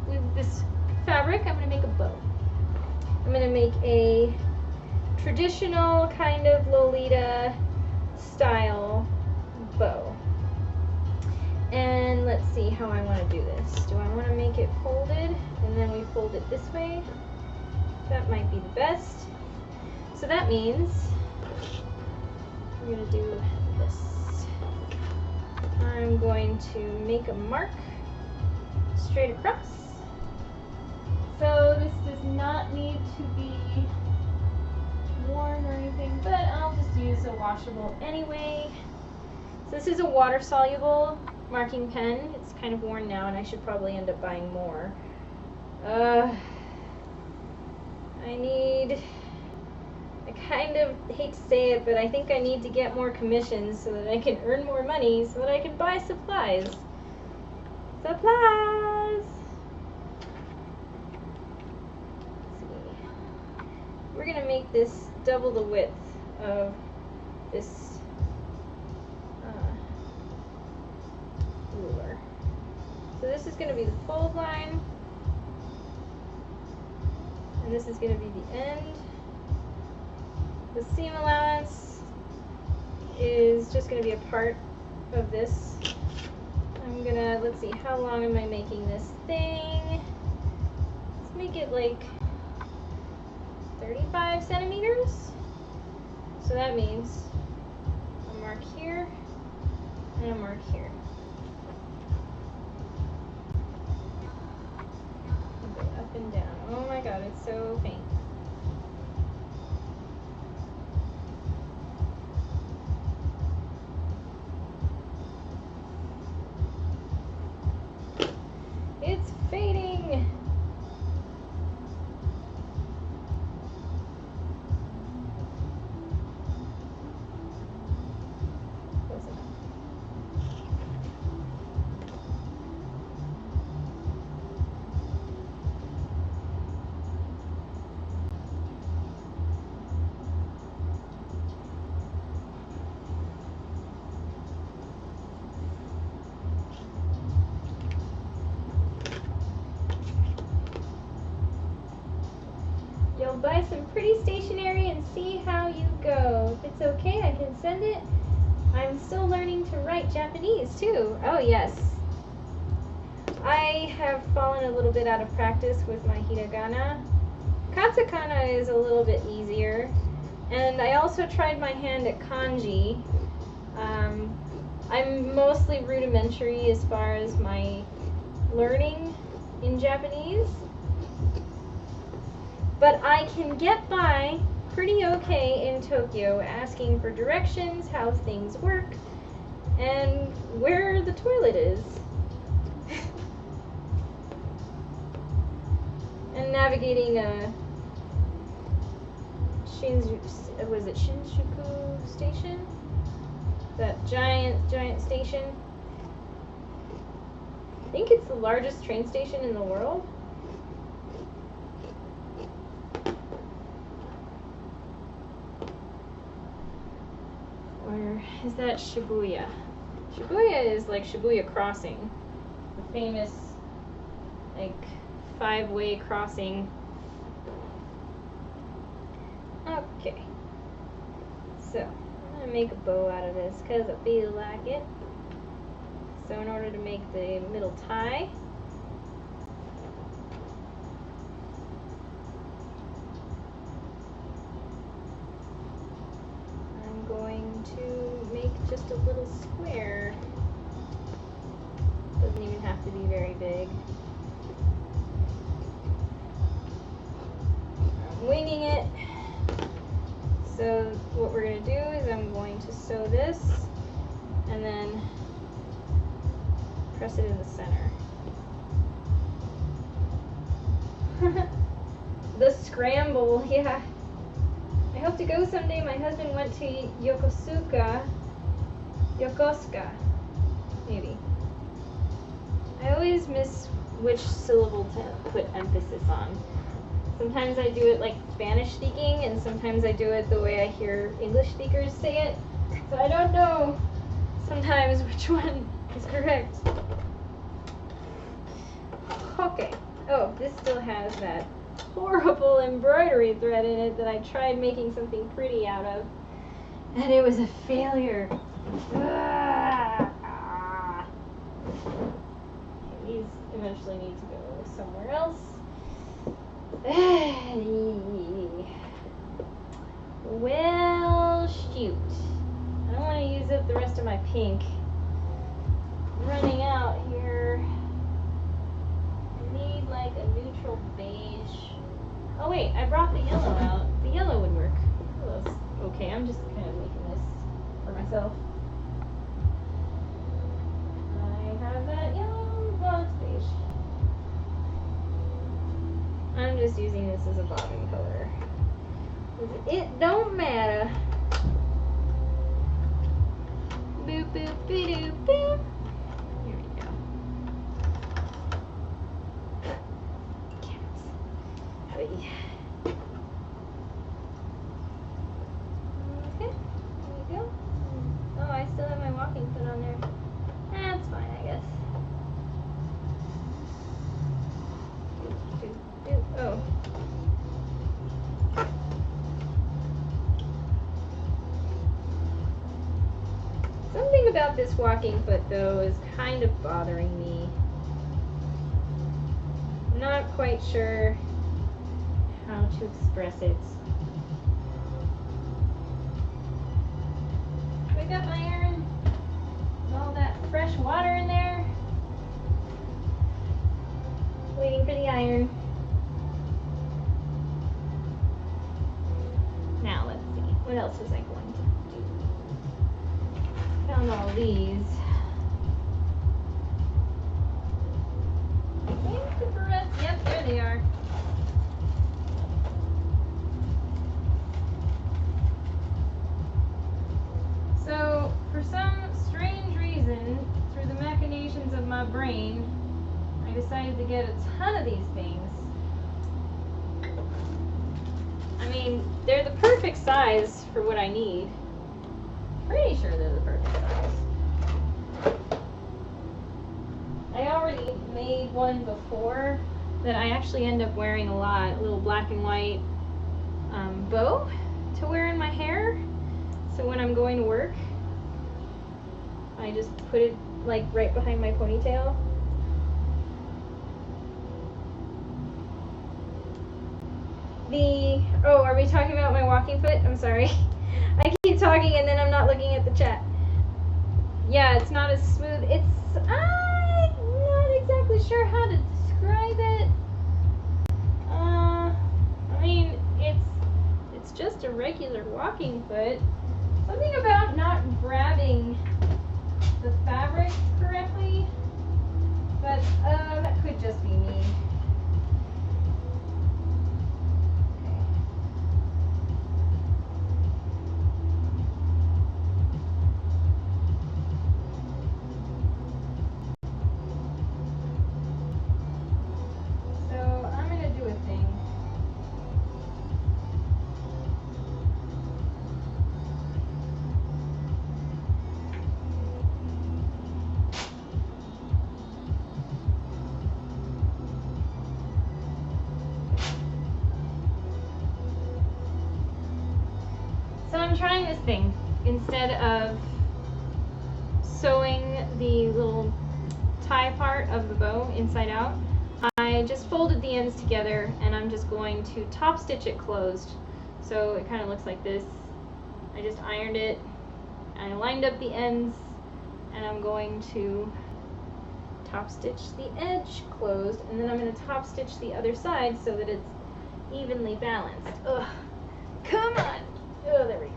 with this fabric. I'm going to make a bow. I'm going to make a traditional kind of Lolita style bow. And let's see how I want to do this. Do I want to make it folded and then we fold it this way? That might be the best. So that means we're going to do this. I'm going to make a mark straight across. So this does not need to be worn or anything, but I'll just use a washable anyway. So this is a water-soluble marking pen. It's kind of worn now and I should probably end up buying more. I kind of hate to say it, but I think I need to get more commissions so that I can earn more money so that I can buy supplies. Supplies! Let's see. We're going to make this double the width of this ruler. So this is going to be the fold line, and this is going to be the end. The seam allowance is just going to be a part of this. I'm going to, let's see, how long am I making this thing? Let's make it like 35 centimeters. So that means a mark here and a mark here. Go up and down. Oh my god, it's so faint. It's fading. Close enough. You'll buy some pretty stationery and see how you go. If it's okay, I can send it. I'm still learning to write Japanese too. Oh yes. I have fallen a little bit out of practice with my hiragana. Katakana is a little bit easier. And I also tried my hand at kanji. I'm mostly rudimentary as far as my learning in Japanese. But I can get by pretty okay in Tokyo, asking for directions, how things work, and where the toilet is. And navigating a Shinjuku station? That giant station. I think it's the largest train station in the world. Or is that Shibuya? Shibuya is like Shibuya Crossing, the famous like 5-way crossing. Okay, so I'm gonna make a bow out of this because I feel like it. So in order to make the middle tie, I'm going to make just a little square. to be very big. I'm winging it. So what we're going to do is I'm going to sew this and then press it in the center. The scramble, yeah. I hope to go someday. My husband went to Yokosuka, maybe. I always miss which syllable to put emphasis on. Sometimes I do it like Spanish speaking, and sometimes I do it the way I hear English speakers say it. So I don't know sometimes which one is correct. Okay. Oh, this still has that horrible embroidery thread in it that I tried making something pretty out of, and it was a failure. These eventually need to go somewhere else. Well, shoot. I don't want to use up the rest of my pink. I'm running out here. I need like a neutral beige. Oh wait, I brought the yellow out. The yellow would work. Oh, that's okay, I'm just kind of making this for myself. I have that yellow, well, it's beige. I'm just using this as a bobbin color. It don't matter. Boop, boop, boop, boop, boop. Here we go. Cats. Okay, there we go. Oh, I still have my walking foot on there. That's fine, I guess. Oh. Something about this walking foot, though, is kind of bothering me. I'm not quite sure how to express it. Wake up, iron. All that fresh water in there. Waiting for the iron. Now, let's see. What else was I going to do? Found all these. Yep, there they are. So, for some strange reason, through the machinations of my brain, I decided to get a ton of these things. I mean, they're the perfect size for what I need. Pretty sure they're the perfect size. I already made one before that I actually end up wearing a lot. A little black and white bow to wear in my hair. So when I'm going to work, I just put it like right behind my ponytail. Oh, are we talking about my walking foot? I'm sorry. I keep talking and then I'm not looking at the chat. Yeah, it's not as smooth. I'm not exactly sure how to describe it. I mean, it's just a regular walking foot. Something about not grabbing the fabric correctly, but that could just be me. I'm trying this thing. Instead of sewing the little tie part of the bow inside out, I just folded the ends together and I'm just going to top stitch it closed. So it kind of looks like this. I just ironed it, I lined up the ends, and I'm going to top stitch the edge closed, and then I'm going to top stitch the other side so that it's evenly balanced. Ugh, come on. Oh, there we go.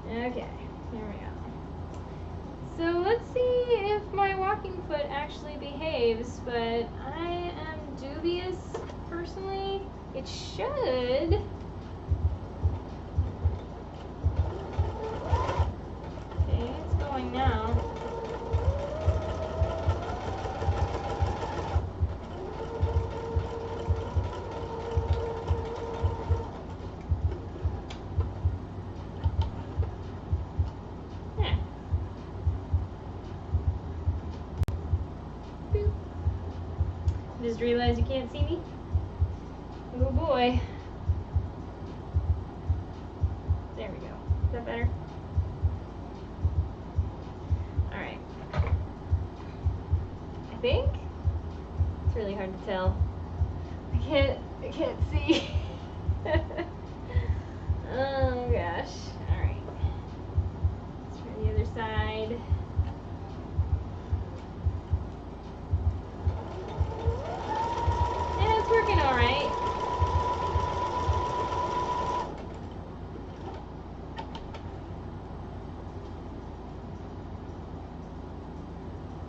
Okay, here we go. So let's see if my walking foot actually behaves, but I am dubious personally. It should. Okay, it's going now. Just realized you can't see me. Oh boy. There we go. Is that better? Alright. I think. It's really hard to tell. I can't see. Oh gosh. Alright. Let's try the other side. Working all right.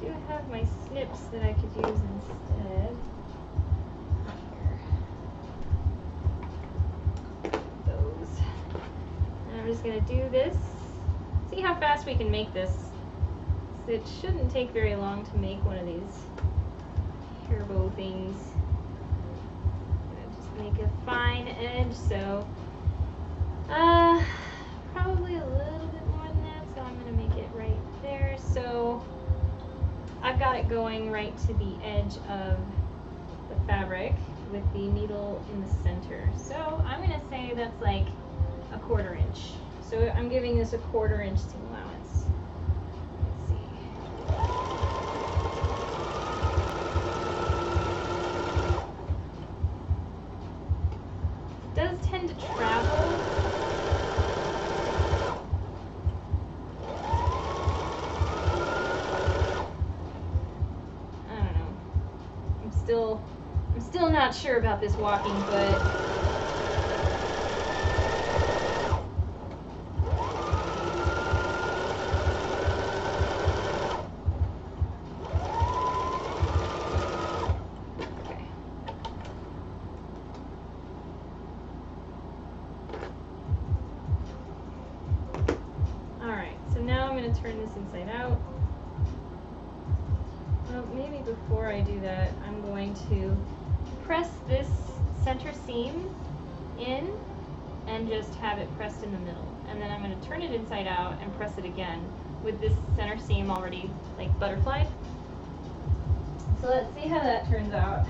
Do have my snips that I could use instead. Here. Those. And I'm just gonna do this. See how fast we can make this. It shouldn't take very long to make one of these hair bow things. Make a fine edge, so probably a little bit more than that, so I'm going to make it right there. So I've got it going right to the edge of the fabric with the needle in the center. So I'm going to say that's like a 1/4 inch. So I'm giving this a 1/4 inch seam allowance. Let's see. Does tend to travel. I don't know. I'm still not sure about this walking foot. Turn this inside out. Well, maybe before I do that, I'm going to press this center seam in and just have it pressed in the middle. And then I'm going to turn it inside out and press it again with this center seam already like butterflied. So let's see how that turns out.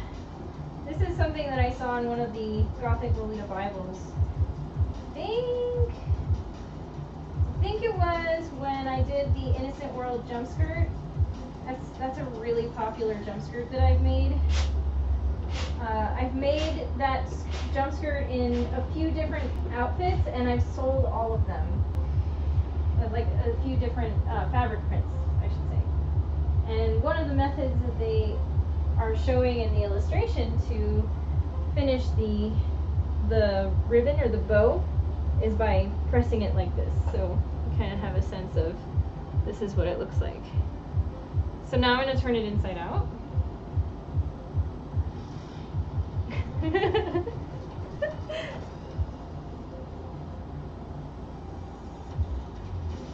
This is something that I saw in one of the Gothic Lolita Bibles. I think it was when I did the Innocent World jump skirt. That's a really popular jump skirt that I've made. I've made that jump skirt in a few different outfits, and I've sold all of them. Like a few different fabric prints, I should say. And one of the methods that they are showing in the illustration to finish the ribbon or the bow is by pressing it like this. So you kind of have a sense of this is what it looks like. So now I'm going to turn it inside out.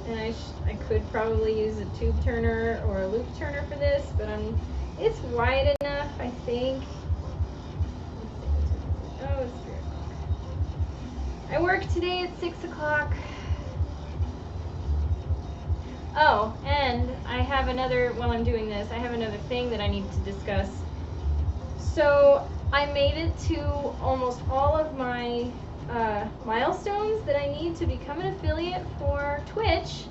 And I could probably use a tube turner or a loop turner for this, but it's wide enough, I think. Oh, it's 3 o'clock. I work today at 6 o'clock. Oh, and I have while I'm doing this, I have another thing that I need to discuss. So I made it to almost all of my milestones that I need to become an affiliate for Twitch,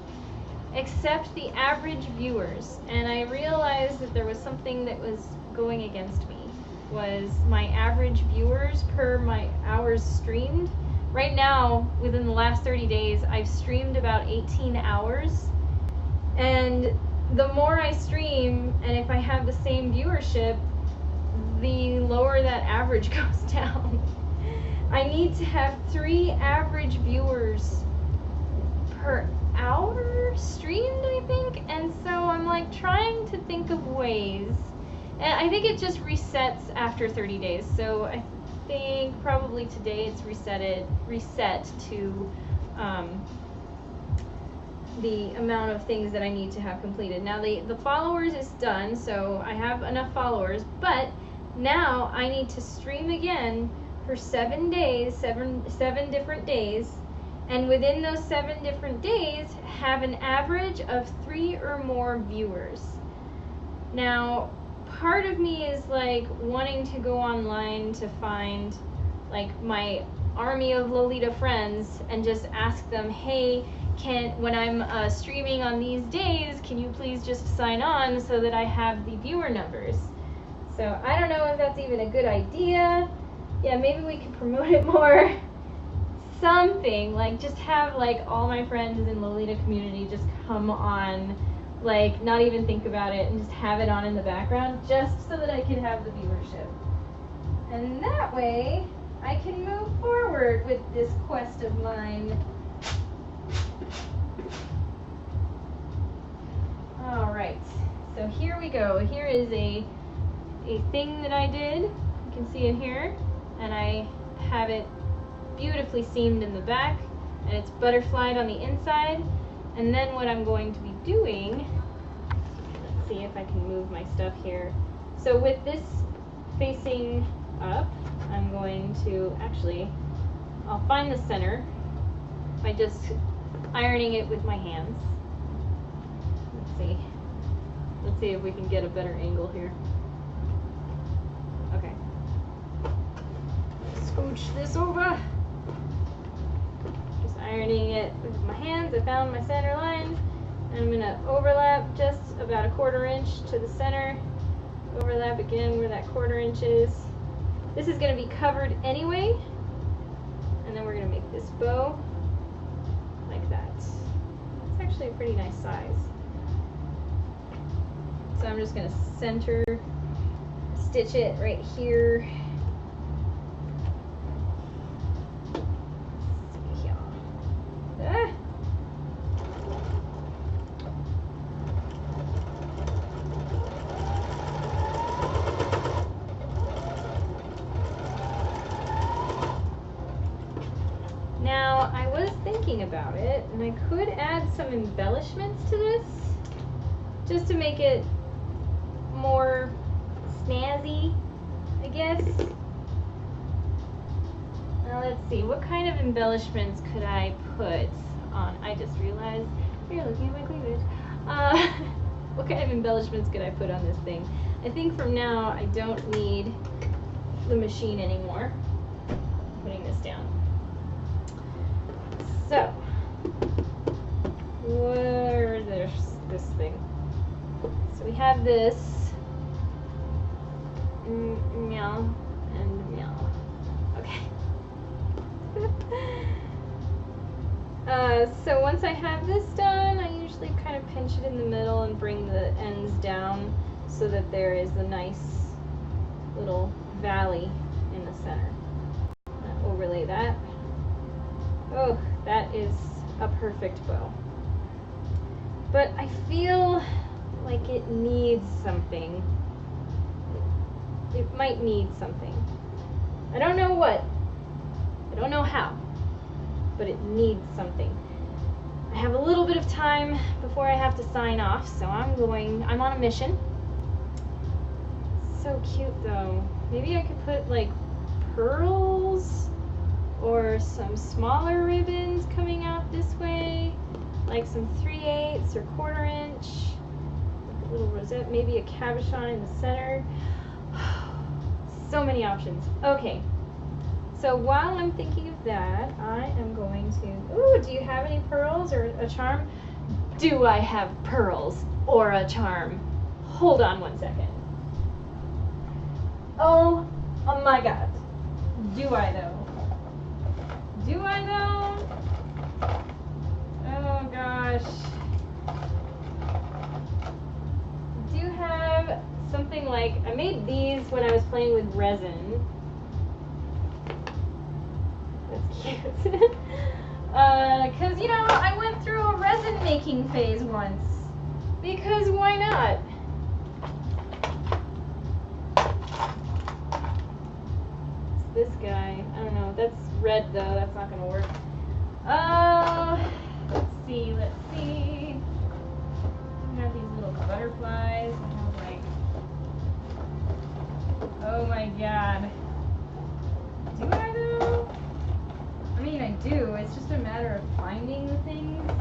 except the average viewers. And I realized that there was something that was going against me, was my average viewers per my hours streamed. Right now, within the last 30 days, I've streamed about 18 hours. And the more I stream, and if I have the same viewership, the lower that average goes down. I need to have 3 average viewers per hour streamed, I think, and so I'm like trying to think of ways, and I think it just resets after 30 days, so I think probably today it's reset to the amount of things that I need to have completed. Now the followers is done, so I have enough followers, but now I need to stream again for 7 days, seven different days, and within those 7 different days have an average of 3 or more viewers. Now part of me is like wanting to go online to find like my army of Lolita friends and just ask them, hey, when I'm streaming on these days, can you please just sign on so that I have the viewer numbers? So I don't know if that's even a good idea. Yeah, maybe we could promote it more. Something like just have like all my friends in Lolita community just come on, like not even think about it and just have it on in the background just so that I can have the viewership. And that way I can move forward with this quest of mine. Alright, so here we go. Here is a thing that I did. You can see it here. And I have it beautifully seamed in the back. And it's butterflied on the inside. And then what I'm going to be doing, let's see if I can move my stuff here. So with this facing up, I'm going to I'll find the center by just ironing it with my hands. Let's see if we can get a better angle here. Okay. Scooch this over. Just ironing it with my hands. I found my center line. And I'm going to overlap just about a 1/4 inch to the center. Overlap again where that 1/4 inch is. This is going to be covered anyway. And then we're going to make this bow like that. It's actually a pretty nice size. So I'm just going to center, stitch it right here. Let's see here. Ah. Now, I was thinking about it, and I could add some embellishments to this, just to make it more snazzy, I guess. Now let's see, what kind of embellishments could I put on? I just realized, you're looking at my cleavage. What kind of embellishments could I put on this thing? I think from now I don't need the machine anymore. I'm putting this down. So, where's this thing? So we have this. Meow and meow. Okay. So once I have this done, I usually kind of pinch it in the middle and bring the ends down so that there is a nice little valley in the center. Overlay that. Oh, that is a perfect bow. But I feel like it needs something. It might need something. I don't know what. I don't know how. But it needs something. I have a little bit of time before I have to sign off, so I'm on a mission. So cute though. Maybe I could put like pearls or some smaller ribbons coming out this way, like some 3/8 or 1/4 inch, like a little rosette, maybe a cabochon in the center. So many options. Okay, so while I'm thinking of that, I am going to, ooh, do you have any pearls or a charm? Do I have pearls or a charm? Hold on one second. Oh my God, do I though? Do I though? Oh gosh. like, I made these when I was playing with resin. That's cute. Because, you know, I went through a resin making phase once. Because why not? It's this guy. I don't know. That's red, though. That's not going to work. Let's see. I have these little butterflies. I have, like... Oh, my God. Do I, though? I mean, I do. It's just a matter of finding the things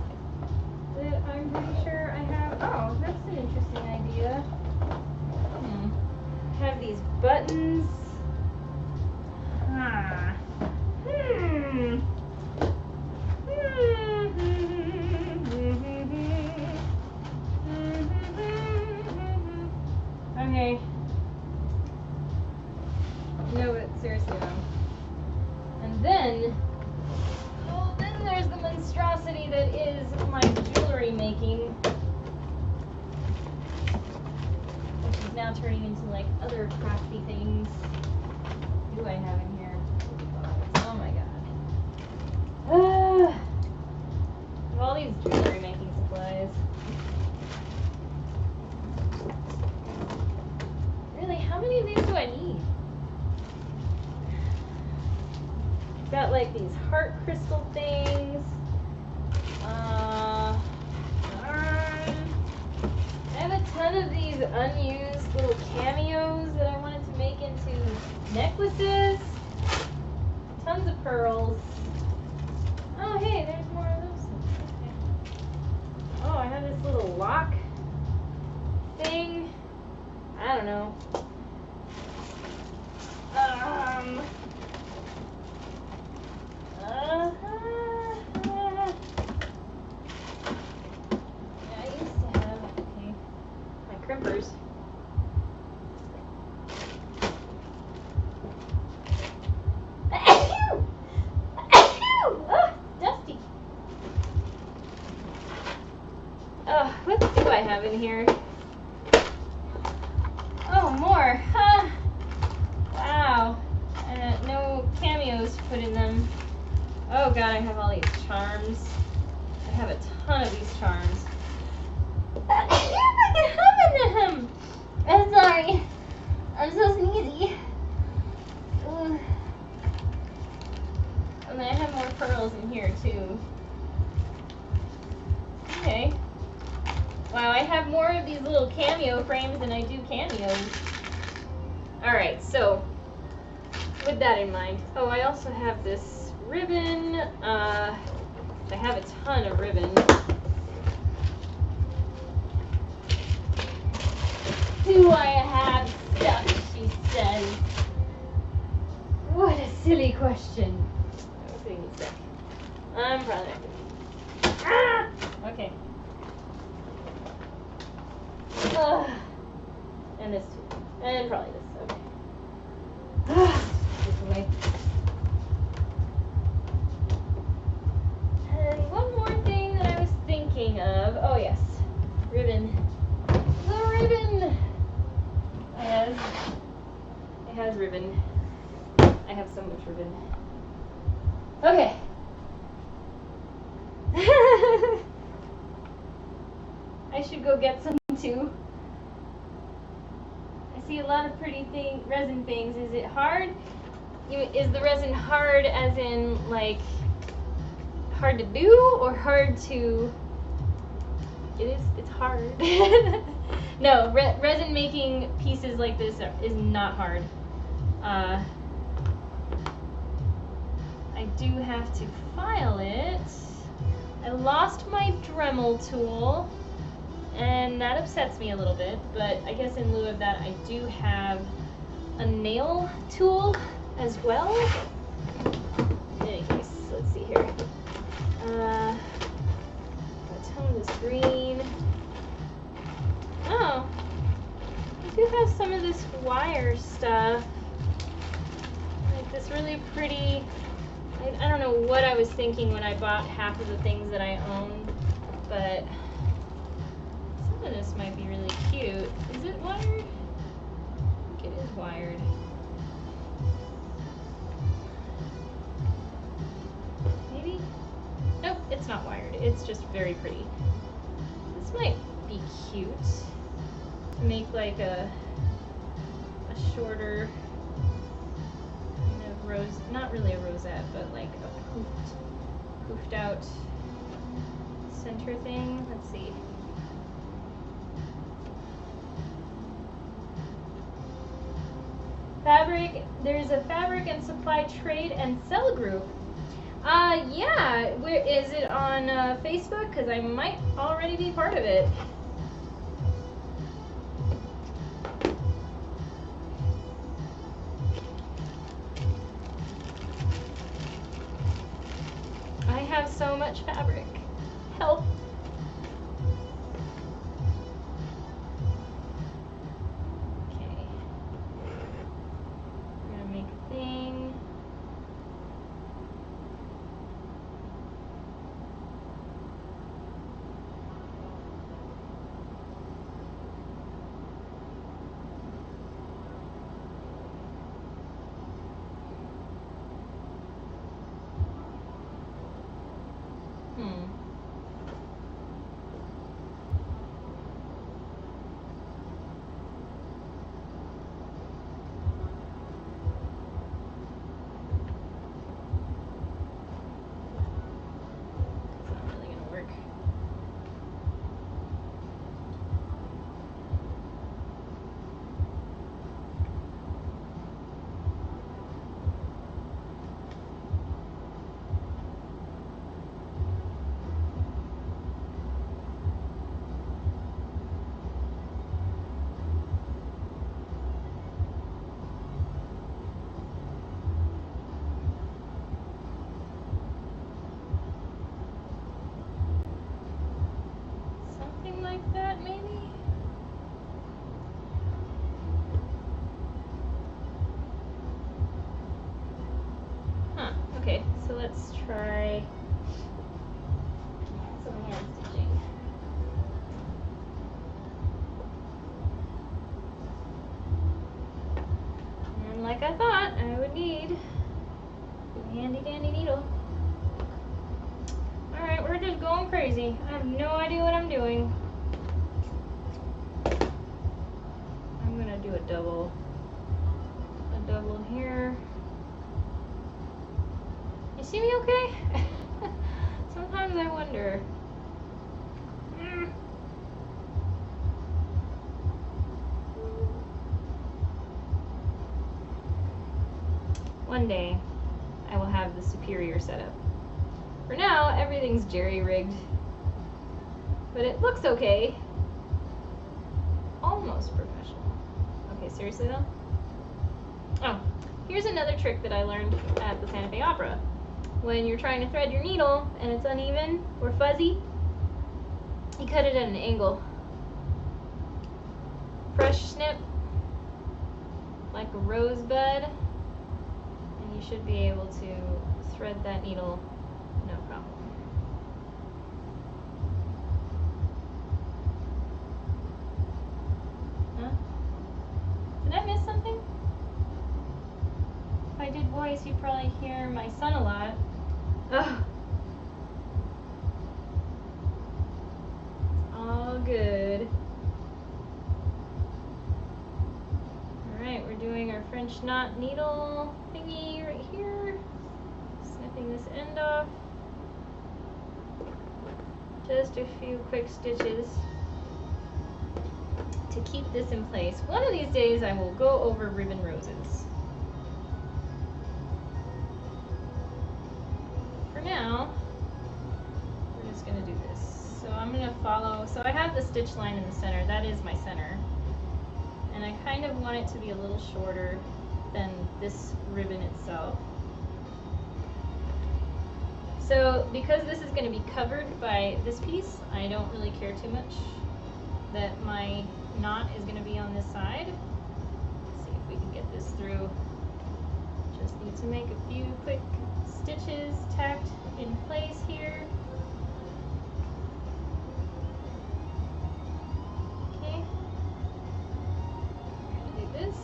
that I'm pretty sure I have. Oh, that's an interesting idea. I have these buttons. Okay. No, but seriously though. And then, then there's the monstrosity that is my jewelry making, which is now turning into like other crafty things. What do I have in here? Oh my god. I have all these jewelry making supplies. Really, how many of these do I need? Got like these heart crystal things. I have a ton of these unused little cameos that I wanted to make into necklaces. Tons of pearls. Oh hey, there's more of those things. Okay. Oh, I have this little lock thing. I don't know. Yeah, I used to have, okay, my crimpers. Dusty. What do I have in here? Oh, more. Wow. No cameos to put in them. Oh god, I have all these charms. I have a ton of these charms. I'm sorry. I'm so sneezy. And I have more pearls in here too. Okay. Wow, I have more of these little cameo frames than I do cameos. Alright, so with that in mind. Oh, I also have this ribbon. I have a ton of ribbon. Do I have stuff, she says. What a silly question. I'm probably not gonna. Okay. And this too. And probably this. Okay. This away. And one more thing that I was thinking of. Oh yes. Ribbon. The ribbon! It has ribbon. I have so much ribbon. Okay. I should go get some too. I see a lot of pretty resin things. Is it hard? Is the resin hard as in like hard to do or hard to... It's hard. No, resin making pieces like this is not hard. I do have to file it. I lost my Dremel tool, and that upsets me a little bit, but I guess in lieu of that, I do have a nail tool as well. In any case, let's see here. A ton of this green. Oh, I do have some of this wire stuff. Like this really pretty, I don't know what I was thinking when I bought half of the things that I own, but some of this might be really cute. Is it wired? it is wired. Maybe? Nope, it's not wired. It's just very pretty. This might be cute to make like a shorter kind of rose, not really a rosette, but like a poofed out center thing. Let's see. Fabric, there's a fabric and supply trade and sell group. Yeah, where is it on Facebook? Because I might already be part of it. I have so much fabric. Help. Okay. We're gonna make a thing. Like that, maybe? Huh, okay, so let's try some hand stitching. And like I thought, I would need a handy dandy needle. Alright, we're just going crazy. I have no idea what I'm doing. I'm gonna do a double here. You see me okay? Sometimes I wonder. One day, I will have the superior setup. For now, everything's jerry-rigged, but it looks okay. Almost professional. Okay, seriously though? Oh, here's another trick that I learned at the Santa Fe Opera. When you're trying to thread your needle and it's uneven or fuzzy, you cut it at an angle. Fresh snip, like a rosebud, and you should be able to thread that needle no problem. Huh? Did I miss something? If I did voice, you'd probably hear my son a lot. Ugh. All good. Alright, we're doing our French knot needle thingy right here. Snipping this end off. Just a few quick stitches to keep this in place. One of these days I will go over ribbon roses. For now, we're just going to do this. So I'm going to follow, so I have the stitch line in the center, that is my center. And I kind of want it to be a little shorter than this ribbon itself. So because this is going to be covered by this piece, I don't really care too much that my knot is going to be on this side. Let's see if we can get this through. Just need to make a few quick stitches tacked in place here. Okay. I'm going to do this.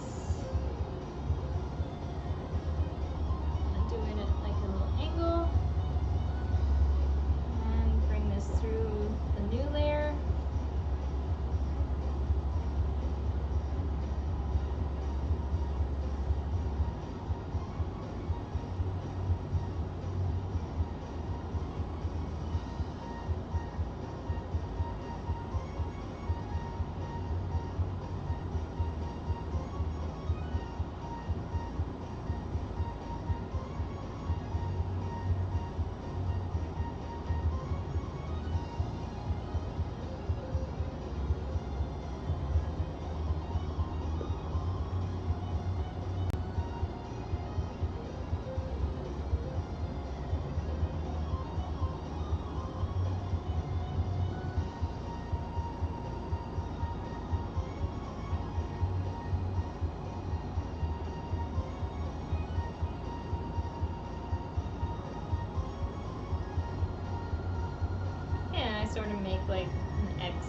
sort of make like an X.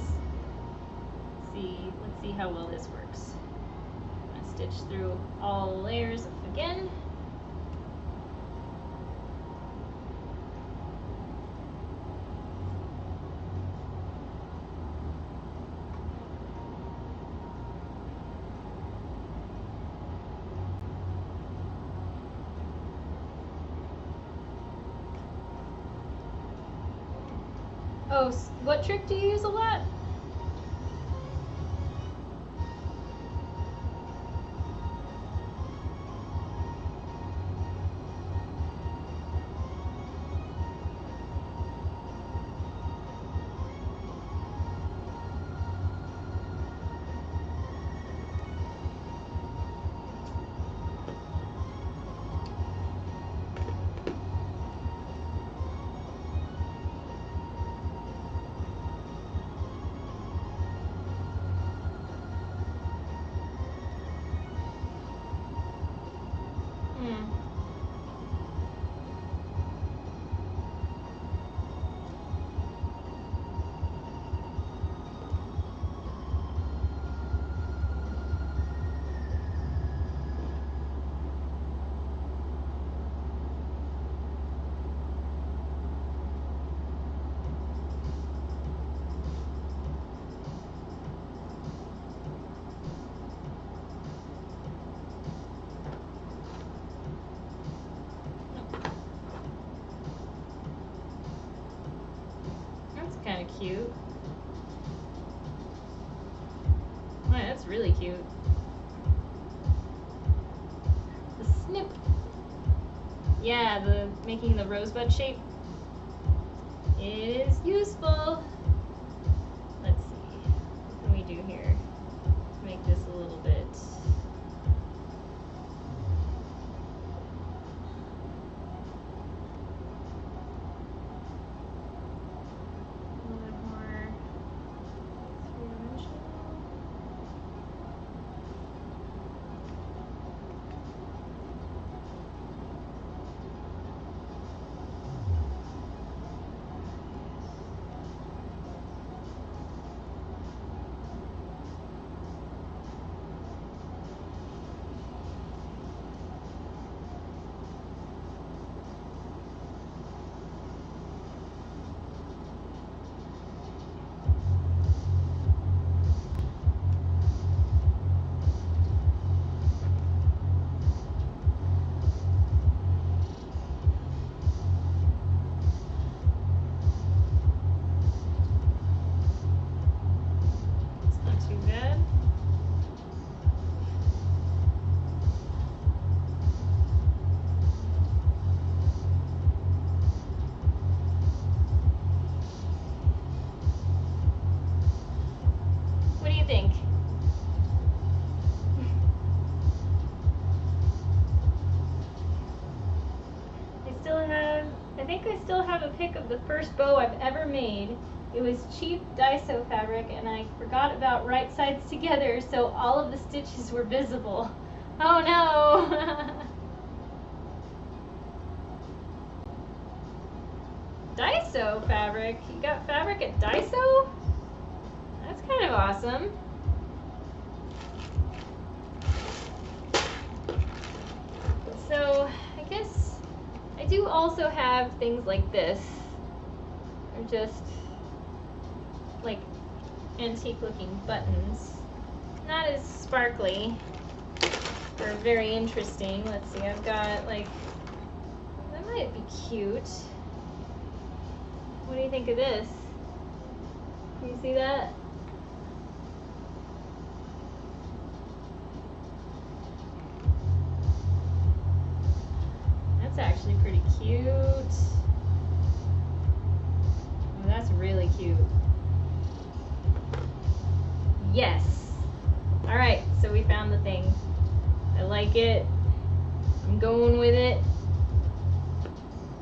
Let's see how well this works. I'm gonna stitch through all layers again. Oh, what trick do you use a lot? Kind of cute. Wow, that's really cute. The snip. Yeah, the making the rosebud shape is useful. Let's see. What can we do here? Make this a little bit. Think? I think I still have a pic of the first bow I've ever made. It was cheap Daiso fabric and I forgot about right sides together, so all of the stitches were visible. Oh no! Daiso fabric? You got fabric at Daiso? That's kind of awesome. So, I guess I do also have things like this. They're just like antique looking buttons. Not as sparkly. They're very interesting. Let's see, I've got like, that might be cute. What do you think of this? Can you see that? That's actually pretty cute. Oh, that's really cute. Yes. All right, so we found the thing. I like it. I'm going with it.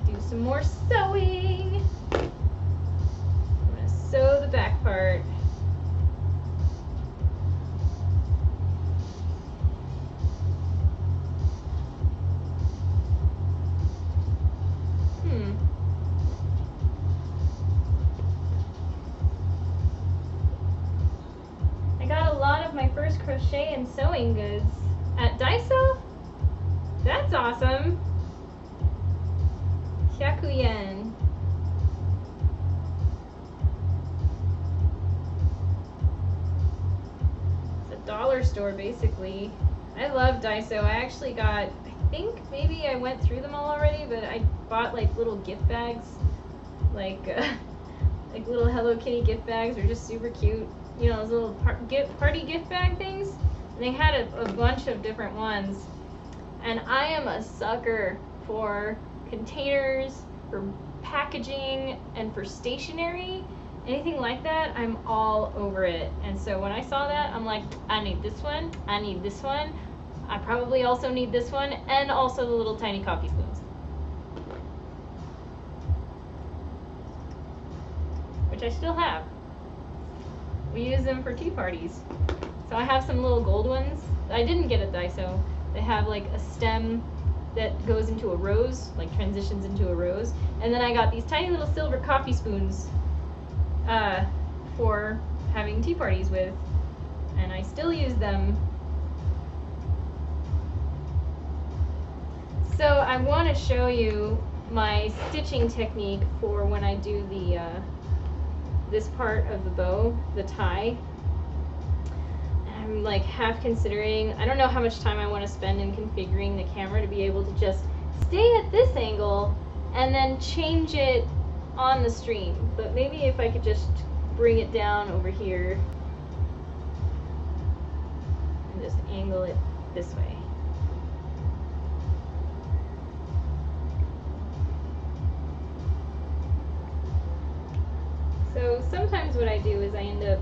Do some more sewing. I'm gonna sew the back part. have my first crochet and sewing goods at Daiso. That's awesome. 100 yen. It's a dollar store basically. I love Daiso. I actually got, I think maybe I went through them all already, but I bought like little gift bags, like little Hello Kitty gift bags. They're just super cute. You know, those little party gift bag things. And they had a bunch of different ones. And I am a sucker for containers, for packaging, and for stationery. Anything like that, I'm all over it. And so when I saw that, I'm like, I need this one, I need this one. I probably also need this one, and also the little tiny coffee spoons. Which I still have. We use them for tea parties. So I have some little gold ones. I didn't get at Daiso. They have like a stem that goes into a rose, like transitions into a rose. And then I got these tiny little silver coffee spoons for having tea parties with. And I still use them. So I want to show you my stitching technique for when I do the this part of the bow, the tie. I'm like half considering, I don't know how much time I want to spend in configuring the camera to be able to just stay at this angle and then change it on the stream. But maybe if I could just bring it down over here and just angle it this way. So sometimes what I do is I end up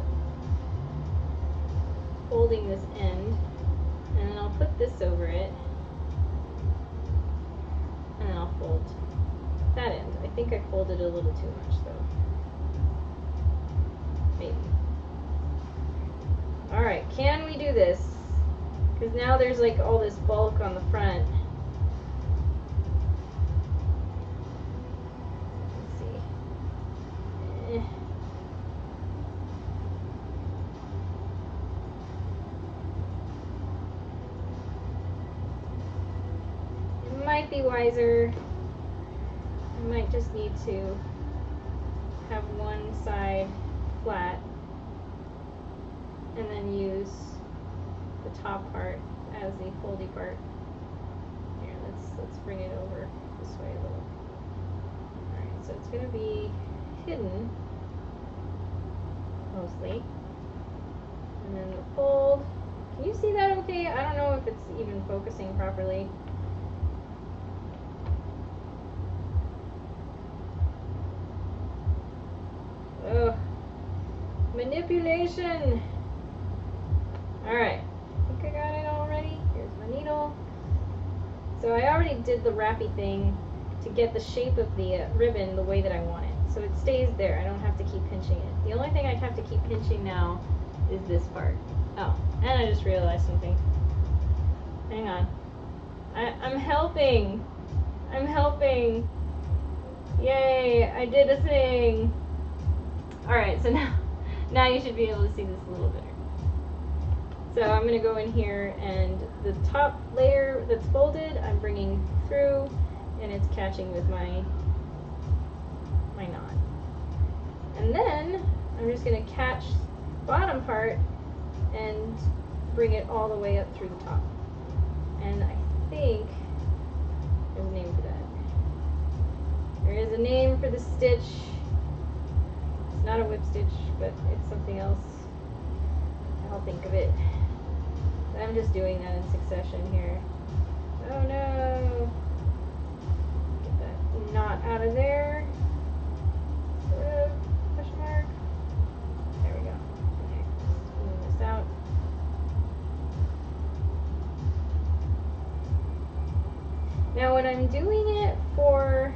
holding this end, and then I'll put this over it, and then I'll fold that end. I think I folded a little too much though. Maybe. Alright, can we do this? Because now there's like all this bulk on the front. Let's see. Might be wiser. I might just need to have one side flat and then use the top part as the foldy part. Here, let's bring it over this way a little. Alright, so it's gonna be hidden mostly. And then the fold. Can you see that okay? I don't know if it's even focusing properly. Ugh. Manipulation. Alright. I think I got it already. Here's my needle. So I already did the wrappy thing to get the shape of the ribbon the way that I want it. So it stays there. I don't have to keep pinching it. The only thing I have to keep pinching now is this part. Oh, and I just realized something. Hang on. I'm helping. I'm helping. Yay, I did a thing. Alright, so now you should be able to see this a little better. So I'm going to go in here, and the top layer that's folded, I'm bringing through, and it's catching with my knot. And then I'm just going to catch the bottom part and bring it all the way up through the top. And I think there's a name for that. There is a name for the stitch. It's not a whip stitch, but it's something else. I'll think of it. I'm just doing that in succession here. Oh no! Get that knot out of there. Question mark. There we go. Okay, let's move this out. Now when I'm doing it for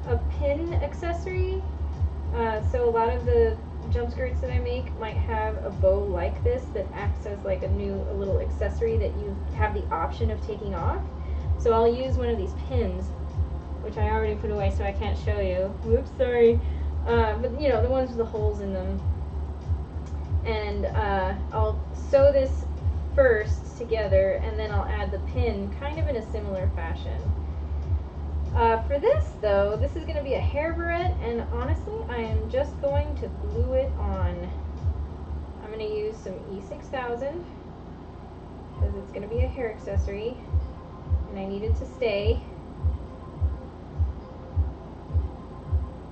a pin accessory, so a lot of the jump skirts that I make might have a bow like this that acts as like a little accessory that you have the option of taking off. So I'll use one of these pins, which I already put away so I can't show you. Whoops, sorry. But you know, the ones with the holes in them. And I'll sew together, and then I'll add the pin kind of in a similar fashion. For this though, this is going to be a hair barrette, and honestly I am just going to glue it on. I'm going to use some E6000 because it's going to be a hair accessory and I need it to stay.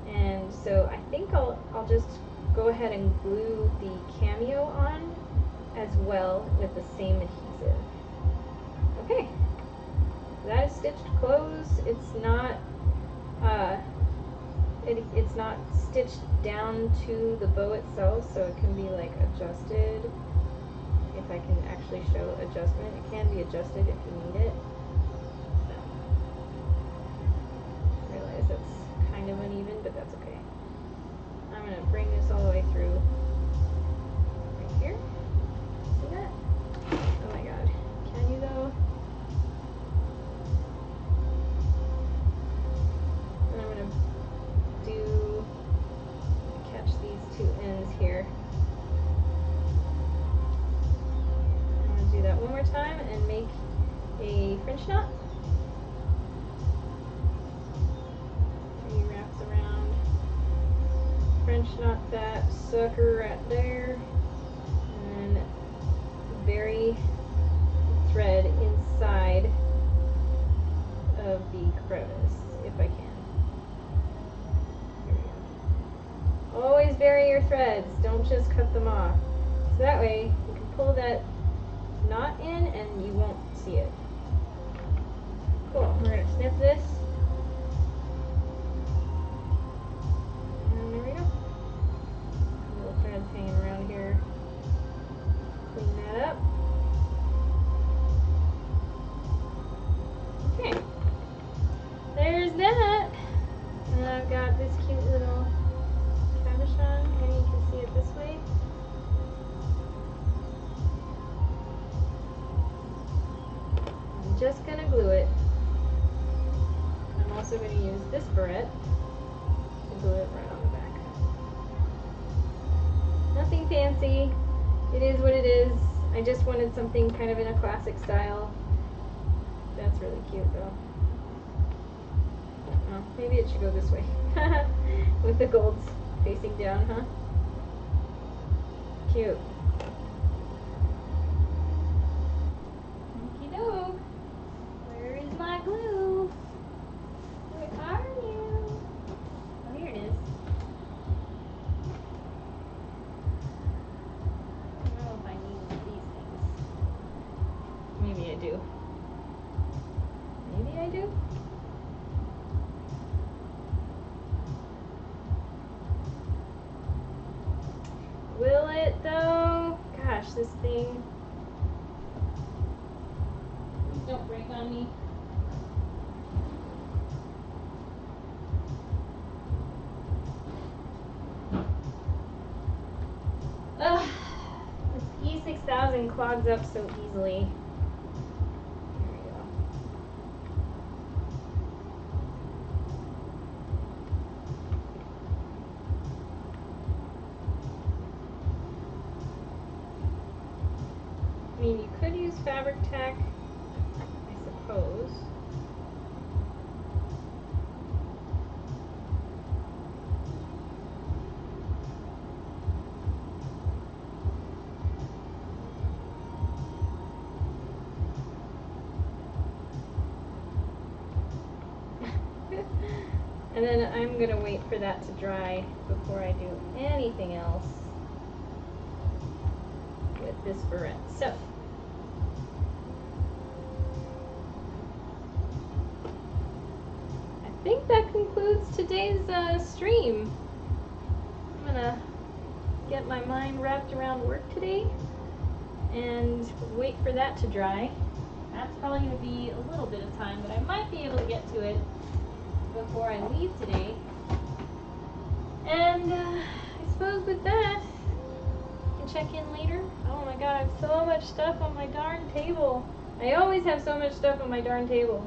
And so I think I'll just go ahead and glue the cameo on as well with the same adhesive. Okay, that is stitched closed. It's not stitched down to the bow itself, so it can be like adjusted. If I can actually show adjustment, it can be adjusted if you need it. So, I realize that's kind of uneven, but that's okay. I'm going to bring this all the way through right here. See that? Oh my god. Can you though? And I'm going to catch these two ends here. I'm going to do that one more time and make a French knot. He wraps around. French knot that sucker right there, and then bury the thread inside of the crevice if I can. There we go. Always bury your threads, don't just cut them off. So that way you can pull that knot in and you won't see it. Cool, we're going to snip this. And there we go. Little threads hanging around here. Clean that up. Okay. There's that. And then I've got this cute little cabochon. Maybe you can see it this way. I'm just going to glue it. I'm also going to use this barrette to glue it right on the back. Nothing fancy. It is what it is. I just wanted something kind of in a classic style. That's really cute though. Oh, maybe it should go this way. With the golds facing down, huh? Cute. Okie doke. Where is my glue? Where are you? Oh, here it is. I don't know if I need these things. Maybe I do. Maybe I do? Will it though? Gosh, this thing. Don't break on me. Ugh, this E6000 clogs up so easily. There we go. I mean, you could use fabric tack, I suppose. And then I'm going to wait for that to dry before I do anything else with this barrette. So, I think that concludes today's stream. I'm going to get my mind wrapped around work today and wait for that to dry. That's probably going to be a little bit of time, but I might be able to get to it before I leave today. And I suppose with that, I can check in later. Oh my god, I have so much stuff on my darn table. I always have so much stuff on my darn table.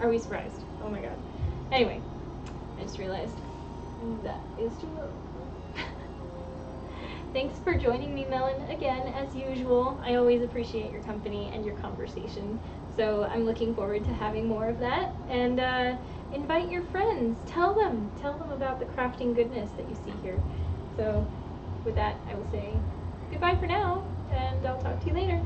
Are we surprised? Oh my god. Anyway, I just realized that is too low. thanks for joining me, Melon, again, as usual. I always appreciate your company and your conversation. So I'm looking forward to having more of that. And invite your friends. Tell them about the crafting goodness that you see here. So with that, I will say goodbye for now, and I'll talk to you later.